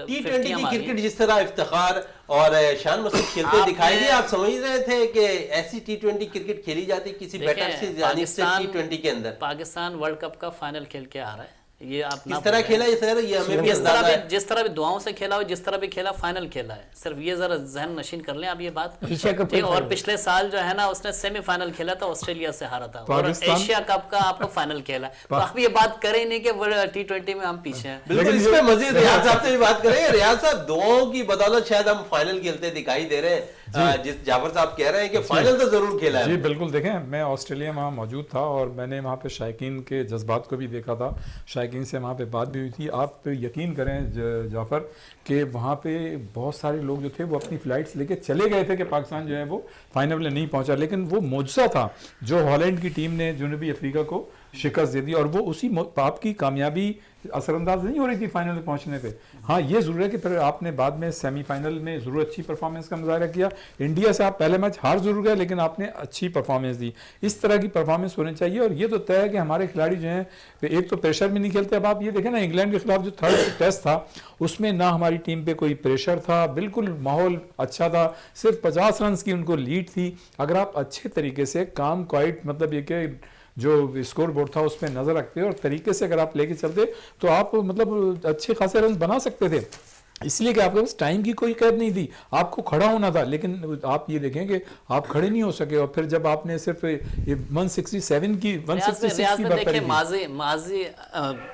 T20 की क्रिकेट जिस तरह इफ्तिखार और शान मसूद खेलते दिखाई दिए, आप समझ रहे थे कि ऐसी T20 क्रिकेट खेली जाती किसी बैटर से जानिब से T20 के अंदर? पाकिस्तान वर्ल्ड कप का फाइनल खेल के आ रहा है, ये आप ना किस तरह खेला ये सर, ये हमें भी अंदाजा है। जिस तरह भी दुआओं से खेला हो, जिस तरह भी खेला, फाइनल खेला है। सिर्फ ये जरा जहन नशीन कर लें आप ये बात। एशिया कप ठीक, और पिछले साल जो है ना उसने सेमीफाइनल खेला था, ऑस्ट्रेलिया से हारा था, और एशिया कप का आपको फाइनल खेला। तो आप ये बात करें नहीं कि T20 में हम पीछे हैं। बिल्कुल, इस पे मजीद रियाज साहब से भी बात करेंगे। रियाज साहब, दुआओं की बदौलत शायद हम फाइनल खेलते दिखाई दे रहे हैं, जिस जाफर साहब कह रहे हैं कि फाइनल तो जरूर खेला है। जी बिल्कुल, देखें मैं ऑस्ट्रेलिया वहाँ मौजूद था और मैंने वहाँ पे शायकीन के जज्बात को भी देखा था, शायकीन से वहाँ पे बात भी हुई थी। आप यकीन करें जाफर कि वहाँ पे बहुत सारे लोग जो थे वो अपनी फ्लाइट्स लेके चले गए थे कि पाकिस्तान जो है वो फाइनल में नहीं पहुँचा, लेकिन वो मुआजिज़ा था जो हॉलैंड की टीम ने जनूबी अफ्रीका को शिकस्त दे दी, और वो उसी आपकी कामयाबी असरअंदाज नहीं हो रही थी फाइनल में पहुंचने पे। हाँ ये ज़रूर है कि फिर आपने बाद में सेमीफाइनल में ज़रूर अच्छी परफॉर्मेंस का मुजाहरा किया। इंडिया से आप पहले मैच हार ज़रूर गए, लेकिन आपने अच्छी परफॉर्मेंस दी। इस तरह की परफॉर्मेंस होनी चाहिए, और ये तो तय है कि हमारे खिलाड़ी जो हैं एक तो प्रेशर में नहीं खेलते। अब आप ये देखें ना, इंग्लैंड के खिलाफ जो थर्ड टेस्ट था उसमें ना हमारी टीम पे कोई प्रेशर था, बिल्कुल माहौल अच्छा था, सिर्फ 50 रन की उनको लीड थी। अगर आप अच्छे तरीके से काम क्वाइट, मतलब ये कि जो स्कोर बोर्ड था उसमें नजर रखते और तरीके से अगर आप लेके चलते तो आप मतलब अच्छे खासे रन बना सकते थे। इसलिए कि आपके पास टाइम की कोई कैद नहीं थी, आपको खड़ा होना था, लेकिन आप ये देखें कि आप खड़े नहीं हो सके। और फिर जब आपने सिर्फ 167 की 166 की बात करी, माजी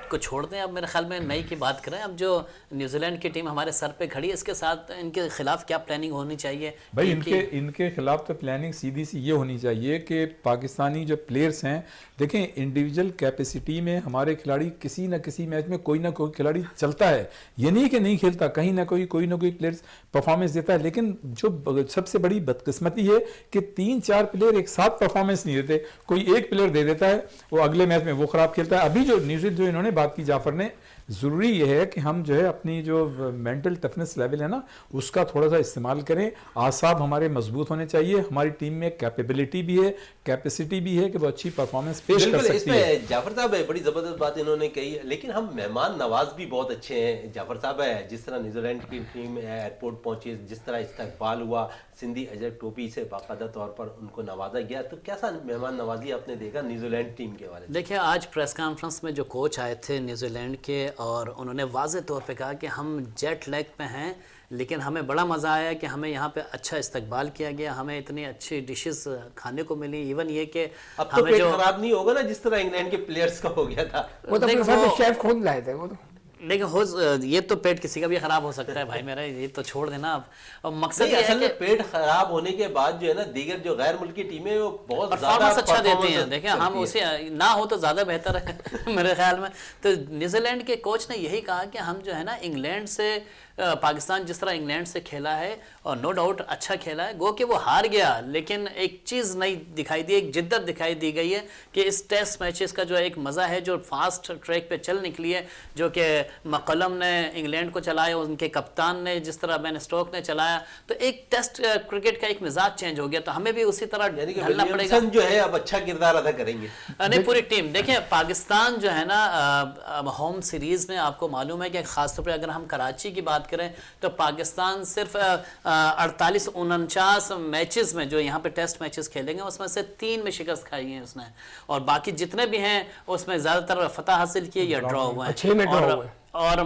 को छोड़ दें, अब मेरे ख्याल में नई की बात करें। अब जो न्यूजीलैंड की टीम हमारे सर पे खड़ी है, इसके साथ इनके खिलाफ क्या प्लानिंग होनी चाहिए? भाई इनके खिलाफ तो प्लानिंग सीधी सी ये होनी चाहिए कि पाकिस्तानी जो प्लेयर्स हैं, देखें इंडिविजुअल कैपेसिटी में हमारे खिलाड़ी किसी न किसी मैच में कोई ना कोई खिलाड़ी चलता है, ये नहीं कि नहीं खेलता, कहीं ना कोई प्लेयर्स परफॉर्मेंस देता है। लेकिन जो सबसे बड़ी बदकिस्मती है कि 3-4 प्लेयर एक साथ परफॉर्मेंस नहीं देते, कोई एक प्लेयर दे देता है, वो अगले मैच में वो खराब खेलता है। अभी जो न्यूजीलैंड जो इन्होंने बात की जाफर ने, ज़रूरी ये है कि हम जो है अपनी जो मेंटल टफनेस लेवल है ना उसका थोड़ा सा इस्तेमाल करें। आसाब हमारे मजबूत होने चाहिए, हमारी टीम में कैपेबिलिटी भी है, कैपेसिटी भी है कि वो अच्छी परफॉर्मेंस पेश कर सकती है। जाफर साहब बड़ी ज़बरदस्त बात इन्होंने कही है, लेकिन हम मेहमान नवाज भी बहुत अच्छे हैं जाफर साहब। है जिस तरह न्यूजीलैंड की टीम एयरपोर्ट पहुंची, जिस तरह इस्तकबाल हुआ, सिंधी अजहर टोपी से बाकायदा तौर पर उनको नवाजा गया, तो कैसा मेहमान नवाजी आपने देखा न्यूजीलैंड टीम के बारे में? देखिए आज प्रेस कॉन्फ्रेंस में जो कोच आए थे न्यूजीलैंड के, और उन्होंने वाज़े तौर पे कहा कि हम जेट लैग पे हैं, लेकिन हमें बड़ा मज़ा आया कि हमें यहाँ पे अच्छा इस्तकबाल किया गया, हमें इतनी अच्छी डिशेस खाने को मिली। इवन ये कि अब तो पेट खराब नहीं होगा ना जिस तरह इंग्लैंड के प्लेयर्स का हो गया था। वो तो अपने साथ शेफ खुद लाए थे वो तो। लेकिन ये तो पेट किसी का भी खराब हो सकता है भाई मेरा, ये तो छोड़ देना आप। और मकसद ये है कि पेट खराब होने के बाद जो है ना दीगर जो गैर मुल्की टीमें वो बहुत ज्यादा अच्छा देते हैं। देखिए हम उसे ना हो तो ज्यादा बेहतर है मेरे ख्याल में। तो न्यूजीलैंड के कोच ने यही कहा कि हम जो है ना इंग्लैंड से, पाकिस्तान जिस तरह इंग्लैंड से खेला है और नो डाउट अच्छा खेला है, गो कि वो हार गया, लेकिन एक चीज़ नहीं दिखाई दी, एक जिद्दत दिखाई दी गई है कि इस टेस्ट मैचेस का जो एक मज़ा है, जो फास्ट ट्रैक पे चल निकली है, जो कि मकलम ने इंग्लैंड को चलाया, उनके कप्तान ने, जिस तरह बेन स्टोक ने चलाया, तो एक टेस्ट क्रिकेट का एक मिजाज चेंज हो गया। तो हमें भी उसी तरह ढलना पड़ेगा। जो है अब अच्छा किरदार अदा करेंगे। नहीं पूरी टीम। देखिए पाकिस्तान जो है ना होम सीरीज़ में आपको मालूम है कि खासतौर पर अगर हम कराची की बात करें तो पाकिस्तान सिर्फ 48-49 मैचेस में जो यहाँ पे टेस्ट मैचेस खेलेंगे उसमें से 3 में शिकस्त खाई है उसने, और बाकी जितने भी हैं उसमें ज़्यादातर फतह हासिल की या ड्रॉ हुआ है। 6 में ड्रॉ हुआ है। और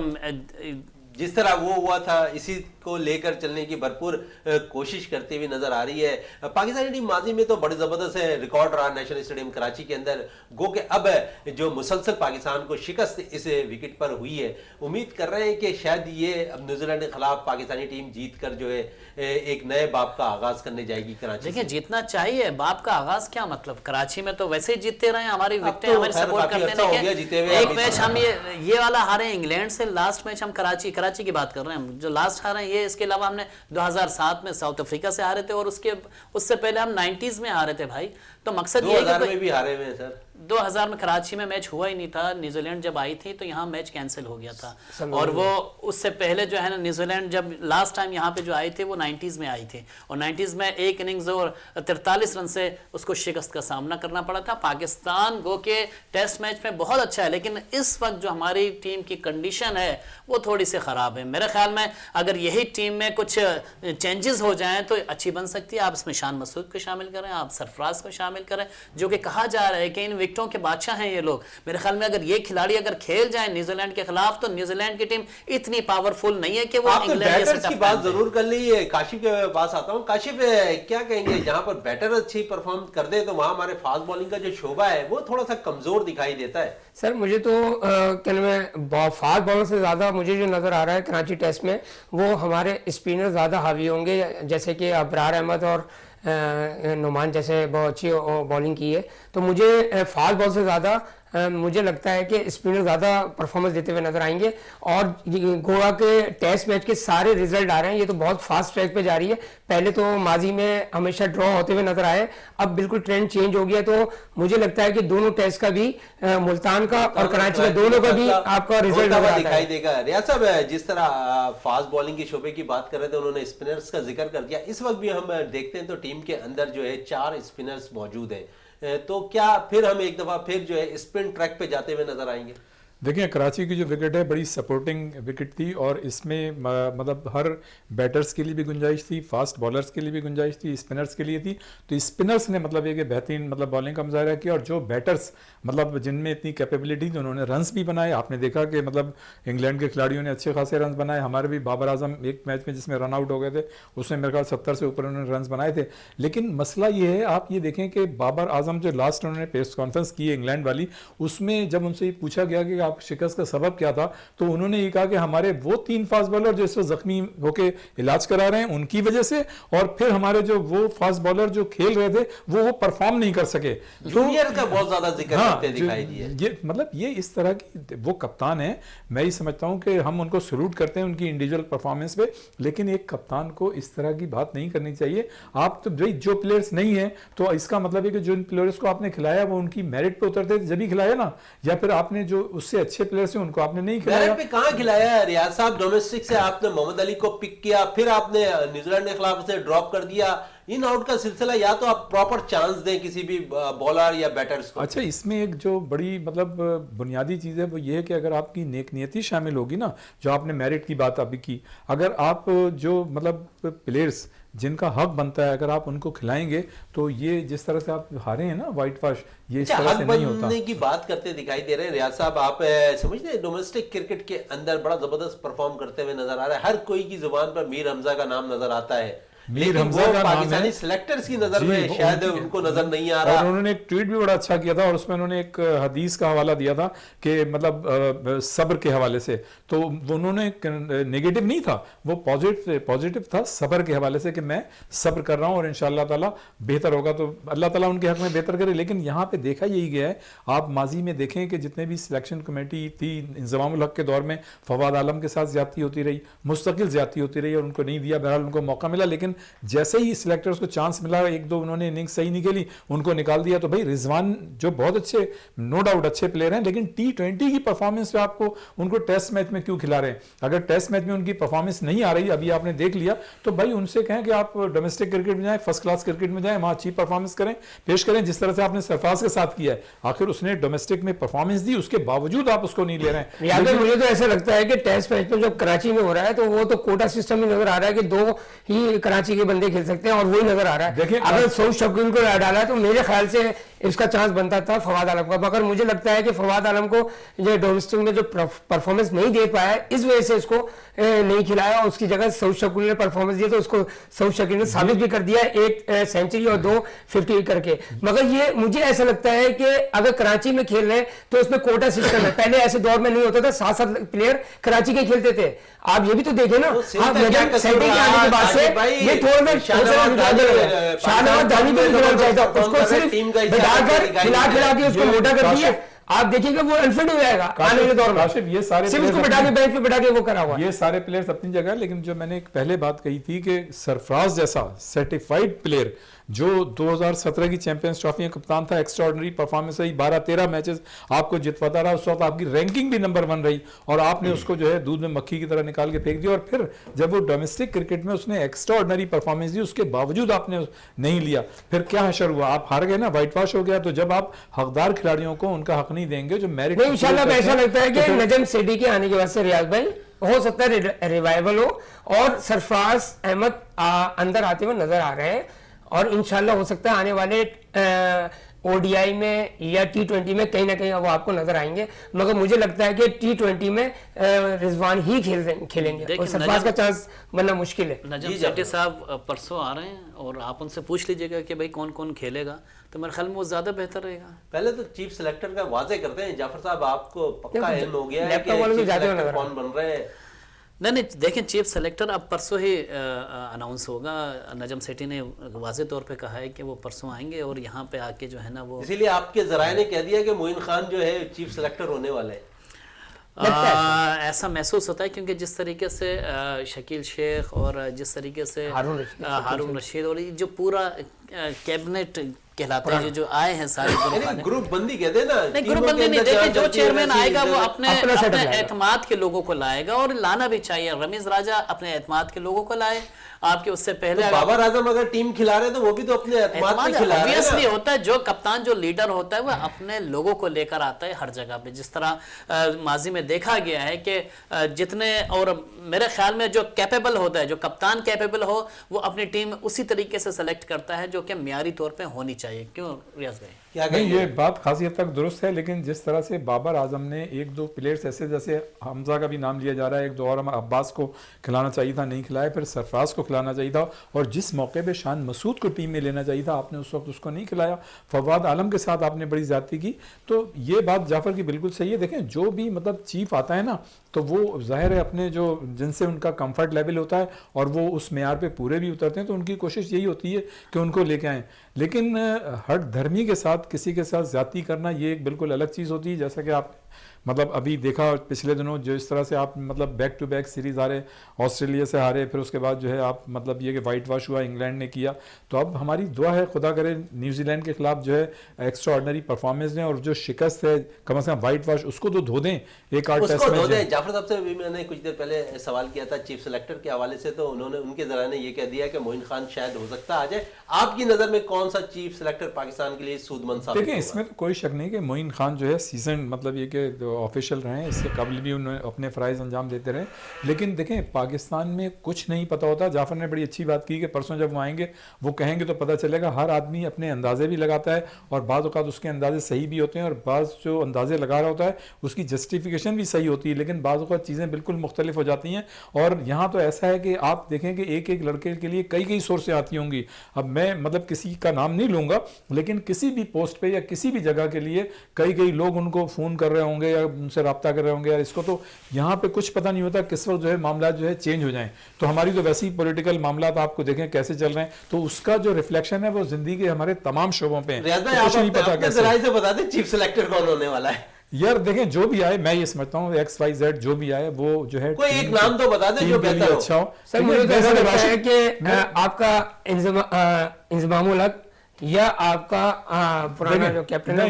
जिस तरह वो हुआ था इसी को लेकर चलने की भरपूर कोशिश करती हुई नजर आ रही है। पाकिस्तानी टीम माजी में तो बड़े जबरदस्त रिकॉर्ड रहा नेशनल स्टेडियम कराची के अंदर, गो के अब जो मुसलसल पाकिस्तान को शिकस्त इस विकेट पर हुई है, उम्मीद कर रहे हैं कि शायद ये अब न्यूजीलैंड के खिलाफ पाकिस्तानी टीम जीत कर जो है एक नए बाब का आगाज करने जाएगी कराची। देखिए जीतना चाहिए, बाब का आगाज क्या मतलब, कराची में तो वैसे ही जीतते रहे, हमारी विकेटें हमारी सपोर्ट करते हैं। एक मैच हम ये वाला हारे इंग्लैंड से, लास्ट मैच हम कराची की बात कर रहे हैं, हम जो लास्ट हारे हैं ये। इसके अलावा हमने 2007 में साउथ अफ्रीका से हारे थे, और उससे पहले हम 90s में हारे थे भाई। तो मकसद ये है कि में भी हारे हुए हैं सर। 2000 में कराची में मैच हुआ ही नहीं था, न्यूजीलैंड जब आई थी तो यहाँ मैच कैंसिल हो गया था। और वो उससे पहले जो है ना न्यूजीलैंड जब लास्ट टाइम यहाँ पे जो आई थी वो 90s में आई थी, और 90s में एक इनिंग्स और 43 रन से उसको शिकस्त का सामना करना पड़ा था। पाकिस्तान गो के टेस्ट मैच में बहुत अच्छा है, लेकिन इस वक्त जो हमारी टीम की कंडीशन है वो थोड़ी सी ख़राब है। मेरे ख्याल में अगर यही टीम में कुछ चेंजेस हो जाएँ तो अच्छी बन सकती है। आप इसमें शान मसूद को शामिल करें, आप सरफराज को शामिल करें, जो कि कहा जा रहा है कि इन وکٹوں کے بادشاہ ہیں یہ لوگ. میرے خیال میں اگر یہ کھلاڑی اگر کھیل جائیں نیوزی لینڈ کے خلاف تو نیوزی لینڈ کی ٹیم اتنی پاورفل نہیں ہے کہ وہ آپ تو انگلینڈ بیٹرز کی بات ضرور کر لیے. کاشف کے پاس آتا ہوں. کاشف کیا کہیں گے, جہاں پر بیٹر اچھی پرفارم کر دے تو وہاں ہمارے فاسٹ بالنگ کا جو شعبہ ہے وہ تھوڑا سا کمزور دکھائی دیتا ہے. سر مجھے تو فاسٹ بالر سے زیادہ مجھے جو نظر آ رہا ہے کراچی ٹیسٹ میں وہ ہمارے اسپنر زیادہ حاوی ہوں گے, جیسے کہ ابرار احمد اور نعمان جیسے بہت اچھی بالنگ کی ہے. تو مجھے فاسٹ بال سے زیادہ مجھے لگتا ہے کہ اسپنر زیادہ پرفارمنس دیتے ہوئے نظر آئیں گے. اور گوا کے ٹیسٹ میچ کے سارے ریزلٹ آ رہے ہیں, یہ تو بہت فاسٹ ٹریک پہ جا رہی ہے. پہلے تو ماضی میں ہمیشہ ڈرا ہوتے ہوئے نظر آئے, اب بالکل ٹرینڈ چینج ہو گیا. تو مجھے لگتا ہے کہ دونوں ٹیسٹ کا بھی ملتان کا اور کراچی کا دونوں کا بھی آپ کا ریزلٹ دکھائی دے گا. ریاض صاحب جس طرح فاسٹ بالنگ کے شعبے کی بات کر رہے تھے انہوں نے اسپنرز کا ذکر کر دیا. اس وقت بھی ہم دیکھتے ہیں تو ٹیم کے اندر جو ہے 4 اسپنرز موجود ہیں, تو کیا پھر ہم ایک دفعہ پھر جو ہے اسپن ٹریک پہ جاتے ہوئے نظر آئیں گے؟ دیکھیں کراچی کی جو وکٹ ہے بڑی سپورٹنگ وکٹ تھی اور اس میں مطلب ہر بیٹرز کے لیے بھی گنجائش تھی, فاسٹ بالرز کے لیے بھی گنجائش تھی, اسپنرز کے لیے تھی. تو اسپنرز نے مطلب یہ کہ بہترین مطلب بالنگ کا مظاہرہ کیا, اور جو بیٹرز مطلب جن میں اتنی کیپیبلٹی تھی انہوں نے رنز بھی بنائے. آپ نے دیکھا کہ مطلب انگلینڈ کے کھلاڑیوں نے اچھے خاصے رنز بنائے. ہمارے بھی بابر اعظم ایک میچ میں جس میں رن آؤٹ ہو گئے تھے اس میں میرے خیال 70 سے اوپر انہوں نے رنز بنائے تھے. لیکن مسئلہ یہ ہے, آپ یہ دیکھیں کہ بابر اعظم جو لاسٹ انہوں نے پریس کانفرنس کی ہے انگلینڈ والی, اس میں جب ان سے یہ پوچھا گیا کہ آپ شکست کا سبب کیا تھا تو انہوں نے یہ کہا کہ ہمارے وہ 3 فاسٹ بالر جو اس وقت زخمی ہو کے علاج کرا رہے ہیں ان کی وجہ سے, اور پھر ہمارے جو وہ فاسٹ بالر جو کھیل رہے تھے وہ پرفارم نہیں کر سکے. جونیئر کا بہت زیادہ ذکر کرتے دکھائی دیا. یہ مطلب یہ اس طرح کی وہ کپتان ہیں, میں یہ سمجھتا ہوں کہ ہم ان کو سلوٹ کرتے ہیں ان کی انڈیویجول پرفارمنس پہ, لیکن ایک کپتان کو اس طرح کی بات نہیں کرنی چاہیے. آپ تو جو پلیئرز نہیں ہیں تو اس کا مطلب ہے کہ جو ان پلیئرز کو آپ نے کھلایا وہ ان کی میرٹ پہ اترتے جب ہی کھلایا نا, یا پھر آپ نے جو اس سے اچھے پلیئرز ہیں ان کو آپ نے نہیں کھلایا. پہ کہاں کھلایا ہے ریاض صاحب؟ ڈومیسٹک سے آپ نے محمد علی کو پک کیا, پھر آپ نے نیوزی لینڈ کے خلاف سے ڈراپ کر دیا. ان آؤٹ کا سلسلہ یا تو آپ پراپر چانس دیں کسی بھی بولر یا بیٹرز کو. اچھا اس میں ایک جو بڑی مطلب بنیادی چیز ہے وہ یہ ہے کہ اگر آپ کی نیک نیتی شامل ہوگی نا, جو آپ نے میرٹ کی بات ابھی کی, اگر آپ جو مطلب پلیئرز جن کا حق بنتا ہے اگر آپ ان کو کھلائیں گے تو یہ جس طرح سے آپ ہارے ہیں نا وائٹ واش, یہ اس طرح سے نہیں ہوتا. حق بننے کی بات کرتے دکھائی دے رہے ہیں ریاض صاحب. آپ سمجھتے ہیں ڈومیسٹک کرکٹ کے اندر بڑا زبردست پرفارم کرتے ہوئے نظر آ رہا ہے, ہر کوئی کی زبان پر میر حمزہ کا نام نظر آتا ہے, میر حمزہ کا نام پاکستانی سلیکٹرز کی نظر میں شاید ان کو نظر نہیں آ رہا. اور انہوں نے ایک ٹویٹ بھی بڑا اچھا کیا تھا اور اس میں انہوں نے ایک حدیث کا حوالہ دیا تھا کہ مطلب صبر کے حوالے سے, تو انہوں نے نیگیٹو نہیں تھا, وہ پازیٹو تھا صبر کے حوالے سے کہ میں صبر کر رہا ہوں اور انشاءاللہ تعالیٰ بہتر ہوگا. تو اللہ تعالیٰ ان کے حق میں بہتر کرے. لیکن یہاں پہ دیکھا یہی گیا ہے, آپ ماضی میں دیکھیں کہ جتنے بھی سلیکشن کمیٹی تھی انضمام الحق کے دور میں فواد عالم کے ساتھ زیادتی ہوتی رہی, مستقل زیادتی ہوتی رہی اور ان کو نہیں دیا. بہرحال ان کو موقع ملا, لیکن جیسے ہی سلیکٹرز کو چانس ملا, 1-2 انہوں نے اننگز صحیح نہیں کھیلی, ان کو نکال دیا. تو بھائی رضوان جو بہت اچھے نو ڈاؤٹ اچھے پلیئر ہیں, لیکن T20 کی پرفارمنس پہ آپ کو ان کو ٹیسٹ میچ میں کیوں کھلا رہے ہیں؟ اگر ٹیسٹ میچ میں ان کی پرفارمنس نہیں آ رہی, ابھی آپ نے دیکھ لیا, تو بھائی ان سے کہیں کہ آپ ڈومیسٹک کرکٹ میں جائیں, فرسٹ کلاس کرکٹ میں جائیں, وہاں اچھی پرفارمنس کریں, پیش کریں, جس طرح سے آپ نے سرفراز کے ساتھ کیا ہے. آخر اس نے ڈومیسٹک میں پرفارمنس دی, اس کے باوجود آپ اس کو نہیں لے رہے ہیں. مجھے تو ایسا لگتا ہے کہ ٹیسٹ میچ میں جو کراچی میں ہو رہا ہے تو وہ تو کوٹا سسٹم میں نظر آ رہا ہے کہ 2 ہی کراچی کے بندے کھیل سکتے ہیں اور وہی نظر آ رہا ہے. اگر سعود شوقین کو ڈالا ہے تو میرے خیال سے اس کا چانس بنتا تھا فواد عالم کا, مگر مجھے لگتا ہے کہ فواد عالم کو یہ ڈومیسٹک میں جو پرفارمنس نہیں دے پایا اس وجہ سے اس کو نہیں کھلایا, اور اس کی جگہ سعود شوقین نے پرفارمنس دی تو اس کو سعود شوقین نے ثابت بھی کر دیا 1 سینچری اور 2 50 کر کے. مگر یہ مجھے ایسا لگتا ہے کہ اگر کراچی میں کھیل رہے ہیں تو اس میں کوٹا سسٹم ہے, پہلے ایسے دور میں نہیں ہوتا تھا, 7 پلیئر کراچی کے کھیلتے تھے. آپ یہ بھی تو دیکھیں نا, آپ سینٹنگ کے آنے کے بعد سے یہ تھوڑا شاہنواز دانی بھی کھیلنا چاہتا, اس کو صرف بتا کر کھلا کے اس کو موٹا کر دیا. آپ دیکھیں گے وہ انفٹ ہو جائے گا آنے کے دور میں, یہ سارے صرف اس کو بٹا کے بینچ پہ بٹا کے وہ کرا ہوا. یہ سارے پلیئرز اپنی جگہ, لیکن جو میں نے پہلے بات کہی تھی کہ سرفراز جیسا سرٹیفائیڈ پلیئر جو 2017 کی چیمپئنز ٹرافی کا کپتان تھا, ایکسٹراڈنری پرفارمنس رہی, 12-13 میچز آپ کو جتواتا رہا, اس وقت آپ کی رینکنگ بھی نمبر 1 رہی, اور آپ نے اس کو جو ہے دودھ میں مکھی کی طرح نکال کے پھینک دیا. اور پھر جب وہ ڈومیسٹک کرکٹ میں اس نے ایکسٹراڈنری پرفارمنس دی, اس کے باوجود آپ نے نہیں لیا, پھر کیا حشر ہوا؟ آپ ہار گئے نا, وائٹ واش ہو گیا. تو جب آپ حقدار کھلاڑیوں کو ان کا حق نہیں دیں گے جو میرٹ, نہیں انشاءاللہ ایسا لگتا ہے کہ نجم سیٹھی کے آنے کے بعد سے ریاض بھائی ہو سکتا ہے ریوائول ہو, اور سرفراز احمد اندر آتے ہوئے نظر آ رہے ہیں, اور انشاءاللہ ہو سکتا ہے آنے والے ओडीआई में या T20 में कहीं ना कहीं वो आपको नजर आएंगे, मगर मुझे लगता है कि T20 में रिजवान ही खेलेंगे और सरफराज का चांस बनना मुश्किल है। नजम सेठी साहब परसों आ रहे हैं और आप उनसे पूछ लीजिएगा कि भाई कौन कौन खेलेगा, तो मेरे ख्याल में वो ज्यादा बेहतर रहेगा। पहले तो चीफ सिलेक्टर का वाजे करते हैं जाफर साहब, आपको पक्का इल्म हो गया है कि लैपटॉप वालों को चीफ ज्यादा सिलेक्टर नजर कौन बन रहे हैं? नहीं देखें, चीफ सेलेक्टर अब परसों ही अनाउंस होगा। नजम सेठी ने वाज़े तौर पे कहा है कि वो परसों आएंगे और यहाँ पे आके जो है ना वो, इसीलिए आपके जराए ने कह दिया कि मोइन खान जो है चीफ सिलेक्टर होने वाले हैं। ऐसा महसूस होता है क्योंकि जिस तरीके से शकील शेख और जिस तरीके से हारून रशीद और ये जो पूरा कैबिनेट कहलाता है जो आए हैं सारे ग्रुप बंदी कहते हैं ना, नहीं ग्रुप बंदी नहीं, देखिए जो चेयरमैन आएगा वो अपने एतमाद के लोगों को लाएगा और लाना भी चाहिए। रमीज राजा अपने एतमाद के लोगों को लाए, आपके उससे पहले तो बाबर आजम अगर टीम खिला रहे तो वो भी तो अपने एतमाद में खिला रहे हैं ना। होता है जो कप्तान जो लीडर होता है वो अपने लोगों को लेकर आता है हर जगह पे, जिस तरह माजी में देखा गया है कि जितने, और मेरे ख्याल में जो कैपेबल होता है, जो कप्तान कैपेबल हो वो अपनी टीम उसी तरीके से सेलेक्ट करता है जो कि म्यारी तौर पे होनी चाहिए। क्यों रियाज भाई? नहीं, ये बात खासी हद तक दुरुस्त है, लेकिन जिस तरह से बाबर आजम ने एक दो प्लेयर्स ऐसे, जैसे हमजा का भी नाम लिया जा रहा है, एक दो और अब्बास को खिलाना चाहिए था, नहीं खिलाया, फिर सरफराज को खिलाना चाहिए था, और जिस मौके पे शान मसूद को टीम में लेना चाहिए था आपने उस वक्त उसको नहीं खिलाया, फवाद आलम के साथ आपने बड़ी ज्यादती की। तो ये बात जाफर की बिल्कुल सही है। देखें जो भी मतलब चीफ आता है ना, तो वो जाहिर है अपने जो जिनसे उनका कंफर्ट लेवल होता है और वो उस मेयार पे पूरे भी उतरते हैं, तो उनकी कोशिश यही होती है कि उनको लेके आएँ। लेकिन हर धर्मी के साथ किसी के साथ ज्यादती करना ये एक बिल्कुल अलग चीज़ होती है। जैसा कि आप मतलब अभी देखा पिछले दिनों जो इस तरह से आप मतलब बैक टू बैक सीरीज हारे, ऑस्ट्रेलिया से हारे, फिर उसके बाद जो है आप मतलब ये कि वाइट वॉश हुआ इंग्लैंड ने किया। तो अब हमारी दुआ है खुदा करे न्यूजीलैंड के खिलाफ जो है एक्स्ट्रा ऑर्डिनरी परफॉर्मेंस दें, और जो शिकस्त है कम से कम वाइट वॉश उसको तो धो दें एक आध टेस्ट में। जाफर साहब से भी मैंने कुछ देर पहले सवाल किया था चीफ सिलेक्टर के हवाले से, तो उन्होंने उनके जरा ने ये कह दिया कि मोइन खान शायद हो सकता आ जाए। आपकी नजर में कौन सा चीफ सिलेक्टर पाकिस्तान के लिए सूदमंद साबित होगा? देखिए इसमें तो कोई शक नहीं कि मोइन खान जो है सीजन मतलब ये कि ऑफिशियल रहे, इससे कबल भी उन्होंने अपने फ़राइज़ अंजाम देते रहे। लेकिन देखें पाकिस्तान में कुछ नहीं पता होता। जाफर ने बड़ी अच्छी बात की कि परसों जब वो आएंगे वो कहेंगे तो पता चलेगा। हर आदमी अपने अंदाजे भी लगाता है और बाज़ औक़ात उसके अंदाजे सही भी होते हैं, और बाज़ जो अंदाजे लगा रहा होता है उसकी जस्टिफिकेशन भी सही होती है, लेकिन बाज़ औक़ात चीज़ें बिल्कुल मुख्तलिफ हो जाती हैं। और यहाँ तो ऐसा है कि आप देखें कि एक एक लड़के के लिए कई कई सोर्सें आती होंगी। अब मैं मतलब किसी का नाम नहीं लूँगा, लेकिन किसी भी पोस्ट पर या किसी भी जगह के लिए कई कई लोग उनको फ़ोन कर रहे होंगे या उनसे रब्ता कर रहे होंगे, यार इसको तो यहाँ पे कुछ पता नहीं होता किस वक्त जो है मामला जो है चेंज हो जाएं। तो हमारी तो वैसे ही पॉलिटिकल मामला आपको देखें कैसे चल रहे हैं, तो उसका जो रिफ्लेक्शन है वो जिंदगी के हमारे तमाम शोबों पे है। कुछ नहीं पता कैसे बता दें चीफ सिलेक्टर कौन होने वाला है। यार देखें जो भी आए, मैं ये समझता हूँ XYZ जो भी आए वो जो है कोई एक नाम तो बता दें जो बेहतर हो। अच्छा हो। सर मुझे तो ऐसा लगता है कि आपका इंजमामुल हक या आपका पुराना जो कैप्टन है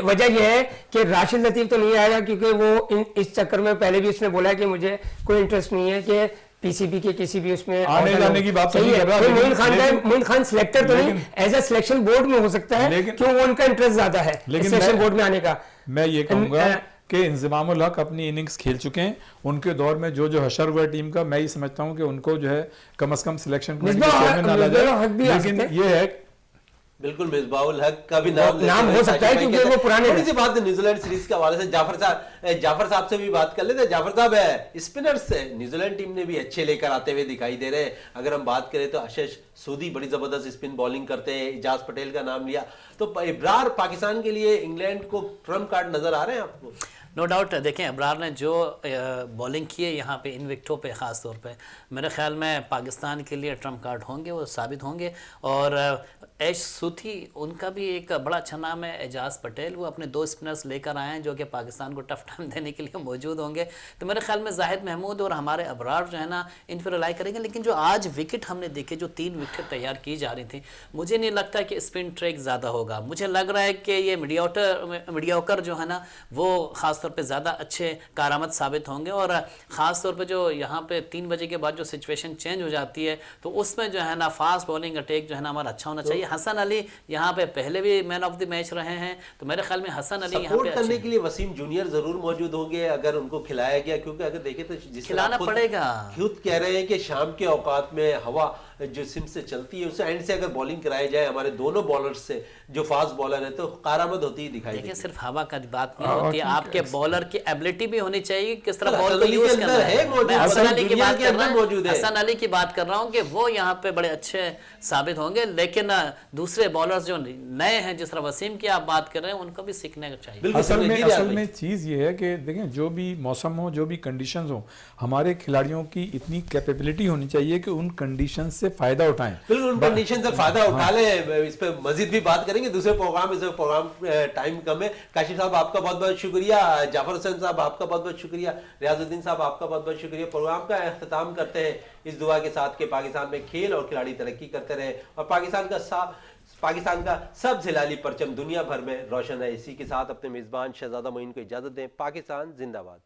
वजह यह है कि राशिद लतीफ तो नहीं आएगा, क्योंकि वो इस चक्कर में पहले भी उसने बोला है कि मुझे कोई इंटरेस्ट नहीं है कि पीसीबी के किसी भी उसमें आने जाने की बात सही है। मोइन खान सिलेक्टर तो नहीं, एज ए सिलेक्शन बोर्ड में हो सकता है, क्यों वो उनका इंटरेस्ट ज्यादा है सिलेक्शन बोर्ड में आने का। मैं ये कहूंगा कि इंज़मामुल हक अपनी इनिंग्स खेल चुके हैं, उनके दौर में जो जो हशर हुआ टीम का, मैं ये समझता हूं कि उनको जो है कम से कम सिलेक्शन कमेटी के चेयरमैन ना जाए। लेकिन ये है बिल्कुल मिसबाहुल हक का भी नाम हो सकता है क्योंकि वो पुराने थोड़ी सी बात न्यूजीलैंड सीरीज के हवाले से जाफर साहब से भी बात कर लेते। जाफर साहब है स्पिनर्स से न्यूजीलैंड टीम ने भी अच्छे लेकर आते हुए दिखाई दे रहे हैं। अगर हम बात करें तो आशीष सूदी बड़ी जबरदस्त स्पिन बॉलिंग करते हैं, इजाज पटेल का नाम लिया, तो इब्रार पाकिस्तान के लिए इंग्लैंड को ट्रम्प कार्ड नजर आ रहे हैं आपको? No doubt. देखें अबरार ने जो बॉलिंग की है यहाँ पे इन विकेटों पे ख़ास तौर पे, मेरे ख्याल में पाकिस्तान के लिए ट्रम्प कार्ड होंगे, वो साबित होंगे। और ऐश सूथी उनका भी एक बड़ा अच्छा नाम है, एजाज पटेल, वो अपने 2 स्पिनर्स लेकर आए हैं जो कि पाकिस्तान को टफ टाइम देने के लिए मौजूद होंगे। तो मेरे ख्याल में जाहिद महमूद और हमारे अबरार जो है ना इन पर रिलाई करेंगे। लेकिन जो आज विकेट हमने देखे, जो 3 विकेट तैयार की जा रही थी, मुझे नहीं लगता कि स्पिन ट्रैक ज़्यादा होगा। मुझे लग रहा है कि ये मीडियोकर जो है ना वो ख़ास तौर पे ज़्यादा अच्छे कारामद साबित होंगे। और ख़ास तौर पे जो यहाँ पे 3 बजे के बाद जो सिचुएशन चेंज हो जाती है, तो उसमें जो है ना फास्ट बॉलिंग अटैक जो है ना हमारा अच्छा होना चाहिए। हसन अली यहाँ पे पहले भी मैन ऑफ द मैच रहे हैं, तो मेरे ख्याल में हसन अली यहाँ पे करने के लिए वसीम जूनियर जरूर मौजूद होंगे अगर उनको खिलाया गया, क्योंकि अगर देखें तो खिलाना पड़ेगा। खुद कह रहे हैं कि शाम के औकात में हवा जो सिम से चलती है, उस एंड से अगर बॉलिंग कराई जाए हमारे दोनों बॉलर्स से, जो फास्ट बॉलर है, तो कारामद होती ही दिखाई देखिए देगी। सिर्फ हवा का बात नहीं होती, आपके बॉलर की एबिलिटी भी होनी चाहिए, किस तरह बॉल हसन को अली यूज के करना अंदर है। है मौजूद, मैं हसन अली की दुनिया बात के कर अंदर रहा मौजूद हूँ, है। हसन अली की बात कर रहा हूँ कि वो यहाँ पे बड़े अच्छे साबित होंगे, लेकिन दूसरे बॉलर्स जो नए हैं, जिस तरह वसीम की आप बात कर रहे हैं, उनको भी सीखने का चाहिए। बिल्कुल असल समझिए में भाई। चीज़ ये है कि देखें, जो भी मौसम हो, जो भी कंडीशंस हो, हमारे खिलाड़ियों की इतनी कैपेबिलिटी होनी चाहिए कि उन कंडीशंस से फायदा उठाएं। बिल्कुल उन कंडीशन से फायदा उठा ले। इस पे मजीद भी बात करेंगे दूसरे प्रोग्राम, इस प्रोग्राम टाइम कम है। काशिफ साहब आपका बहुत बहुत शुक्रिया, जाफर हुसैन साहब आपका बहुत बहुत शुक्रिया, रियाजुद्दीन साहब आपका बहुत बहुत शुक्रिया। प्रोग्राम का अख्ताम करते हैं इस दुआ के साथ कि पाकिस्तान में खेल और खिलाड़ी तरक्की करते रहे और पाकिस्तान का सबसे लाली परचम दुनिया भर में रोशन है। इसी के साथ अपने मेजबान शहजादा मोइन को इजाजत दें। पाकिस्तान जिंदाबाद।